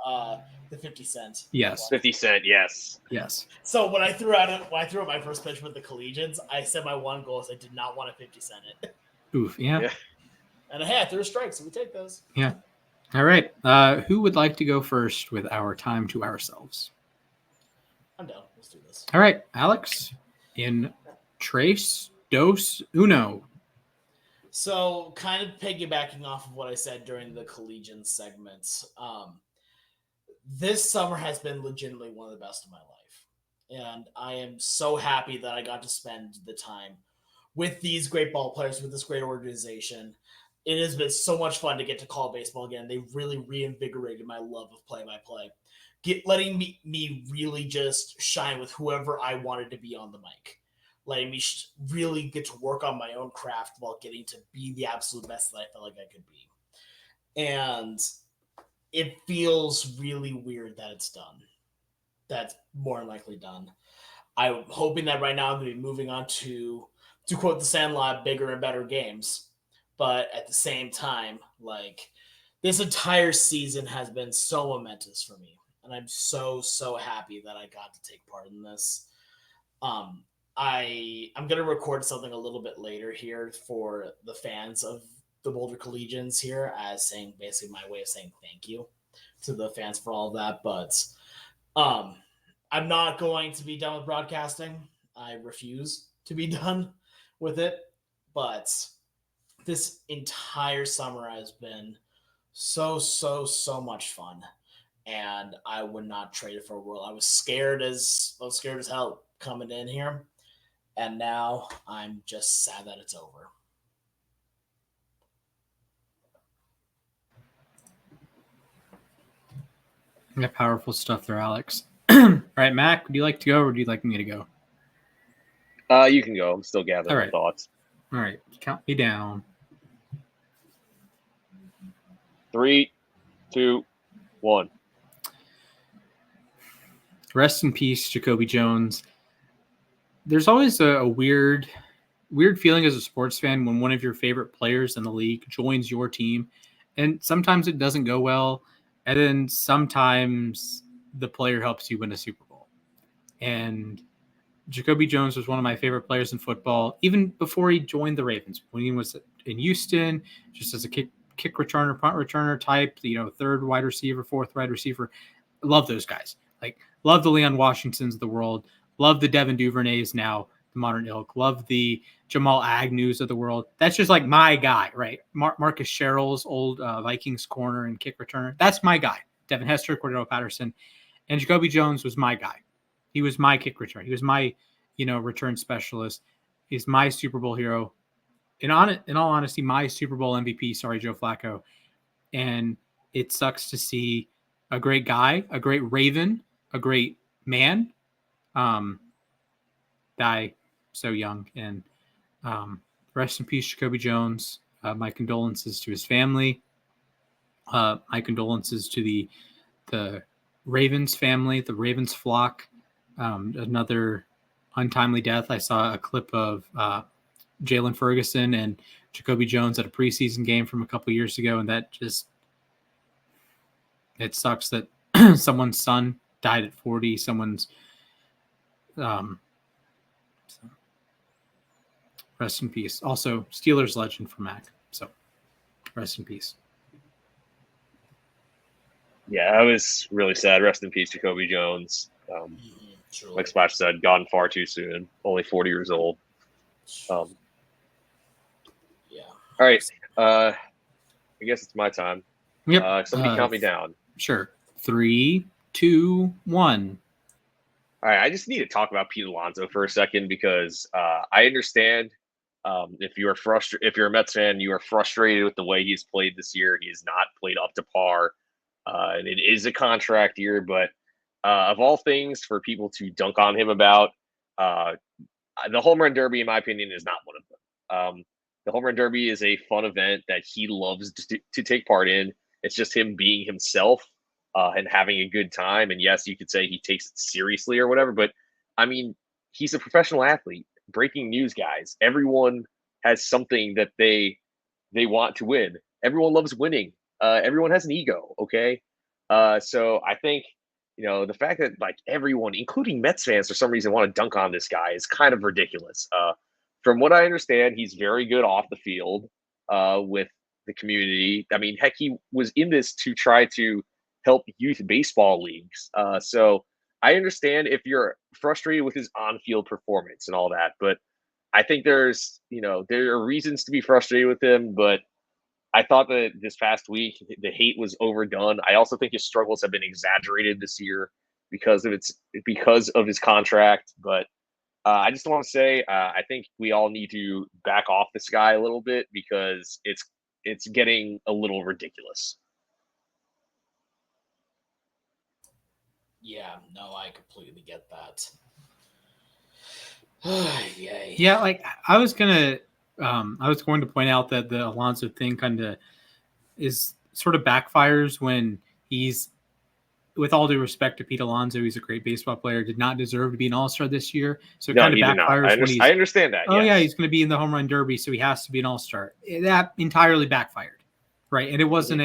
the 50 Cent. Yes. 50 Cent, yes. Yes. So when I threw out my first pitch with the Collegians, I said my one goal is I did not want a 50 Cent it. Oof, yeah. And hey, I threw a strike, so we take those. Yeah. All right. Who would like to go first with our time to ourselves? I'm down. Let's do this. All right, Alex, in Tres, Dos, Uno. So, kind of piggybacking off of what I said during the Collegians segments, this summer has been legitimately one of the best of my life. And I am so happy that I got to spend the time with these great ball players, with this great organization. It has been so much fun to get to call baseball again. They really reinvigorated my love of play-by-play, letting me really just shine with whoever I wanted to be on the mic. Letting me really get to work on my own craft while getting to be the absolute best that I felt like I could be. And it feels really weird that it's done. That's more than likely done. I'm hoping that right now I'm going to be moving on to quote the Sandlot, bigger and better games. But at the same time, like, this entire season has been so momentous for me, and I'm so happy that I got to take part in this. I'm gonna record something a little bit later here for the fans of the Boulder Collegians here, as saying basically my way of saying thank you to the fans for all of that. But I'm not going to be done with broadcasting. I refuse to be done with it. But this entire summer has been so much fun, and I would not trade it for a world. I was scared as hell coming in here, and now I'm just sad that it's over. Yeah, powerful stuff there, Alex. All right, Mac, would you like to go, or would you like me to go? You can go. I'm still gathering thoughts. All right, count me down. 3, 2, 1. Rest in peace, Jacoby Jones. There's always a weird feeling as a sports fan when one of your favorite players in the league joins your team, and sometimes it doesn't go well, and then sometimes the player helps you win a Super Bowl. And Jacoby Jones was one of my favorite players in football, even before he joined the Ravens. When he was in Houston, just as a kick returner, punt returner type, third wide receiver, fourth wide receiver. Love those guys. Like, love the Leon Washingtons of the world. Love the Devin Duvernays now, the modern ilk. Love the Jamal Agnew's of the world. That's just like my guy, right? Marcus Sherrill's old Vikings corner and kick returner. That's my guy. Devin Hester, Cordero Patterson. And Jacoby Jones was my guy. He was my kick return. He was my, return specialist. He's my Super Bowl hero. In all honesty, my Super Bowl MVP, sorry, Joe Flacco. And it sucks to see a great guy, a great Raven, a great man die so young. And rest in peace, Jacoby Jones. My condolences to his family. My condolences to the Ravens family, the Ravens flock. Another untimely death. I saw a clip of Jalen Ferguson and Jacoby Jones at a preseason game from a couple years ago, and that just, it sucks that someone's son died at 40. Someone's rest in peace. Also, Steelers legend for Mac. So rest in peace. Yeah, I was really sad. Rest in peace, Jacoby Jones. Like Splash said, gone far too soon. Only 40 years old. Yeah. All right. I guess it's my time. Yep. Somebody count me down. Sure. 3, 2, 1. All right. I just need to talk about Pete Alonso for a second because I understand if you're a Mets fan, you are frustrated with the way he's played this year. He has not played up to par. And it is a contract year, but of all things for people to dunk on him about, the Home Run Derby, in my opinion, is not one of them. The Home Run Derby is a fun event that he loves to take part in. It's just him being himself and having a good time. And yes, you could say he takes it seriously or whatever, but I mean, he's a professional athlete. Breaking news, guys. Everyone has something that they want to win. Everyone loves winning. Everyone has an ego, okay? So I think, the fact that like everyone, including Mets fans, for some reason want to dunk on this guy is kind of ridiculous. From what I understand, he's very good off the field with the community. I mean, heck, he was in this to try to help youth baseball leagues. So I understand if you're frustrated with his on-field performance and all that, but I think there are reasons to be frustrated with him, but I thought that this past week, the hate was overdone. I also think his struggles have been exaggerated this year because of his contract. But I just want to say, I think we all need to back off this guy a little bit because it's getting a little ridiculous. Yeah, no, I completely get that. Yeah, like I was going to point out that the Alonso thing kind of is sort of backfires when he's, with all due respect to Pete Alonso, he's a great baseball player, did not deserve to be an all-star this year. So it kind of backfires when I understand that. Oh, yes. Yeah, he's going to be in the Home Run Derby, so he has to be an all-star. That entirely backfired, Right. And it wasn't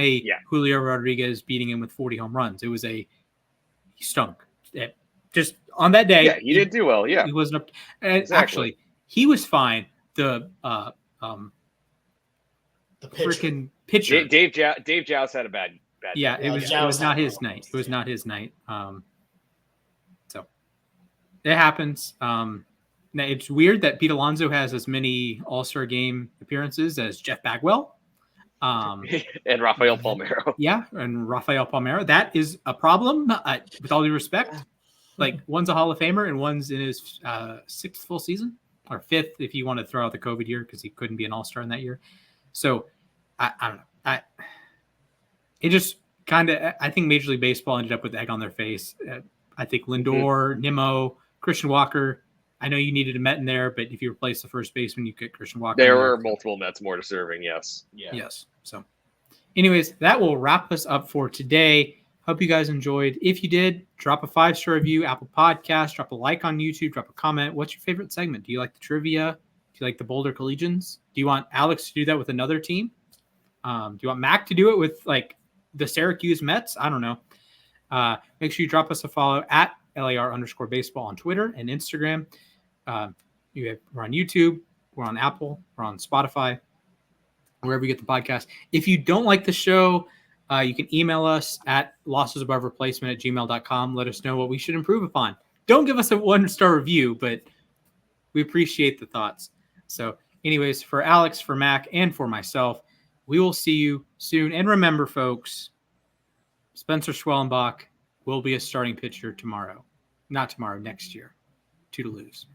Julio Rodriguez beating him with 40 home runs. It was he stunk. Just on that day. Yeah, he didn't do well. Yeah. He wasn't up. Exactly. Actually, he was fine. The freaking pitcher. Dave Joust had a bad yeah, it was not his night. It was not his night. So it happens. Now it's weird that Pete Alonso has as many All-Star game appearances as Jeff Bagwell. And Rafael Palmeiro. Yeah, and Rafael Palmeiro. That is a problem, with all due respect. Like, one's a Hall of Famer and one's in his 6th full season, or 5th if you want to throw out the COVID year because he couldn't be an All-Star in that year. So, I don't know. It just kind of, I think Major League Baseball ended up with egg on their face. I think Lindor, Nimmo, Christian Walker. I know you needed a Met in there, but if you replace the first baseman, you get Christian Walker. There were multiple Mets more deserving, yes. Yeah. Yes. So, anyways, that will wrap us up for today. Hope you guys enjoyed. If you did, drop a 5-star review, Apple Podcast, drop a like on YouTube, drop a comment. What's your favorite segment? Do you like the trivia? Do you like the Boulder Collegians? Do you want Alex to do that with another team? Do you want Mac to do it with like the Syracuse Mets? I don't know. Make sure you drop us a follow at LAR_baseball on Twitter and Instagram. We're on YouTube. We're on Apple. We're on Spotify. Wherever you get the podcast. If you don't like the show, you can email us at lossesabove-replacement@gmail.com. Let us know what we should improve upon. Don't give us a 1-star review, but we appreciate the thoughts. So anyways, for Alex, for Mac, and for myself, we will see you soon. And remember, folks, Spencer Schwellenbach will be a starting pitcher tomorrow. Not tomorrow, next year. Toodaloos.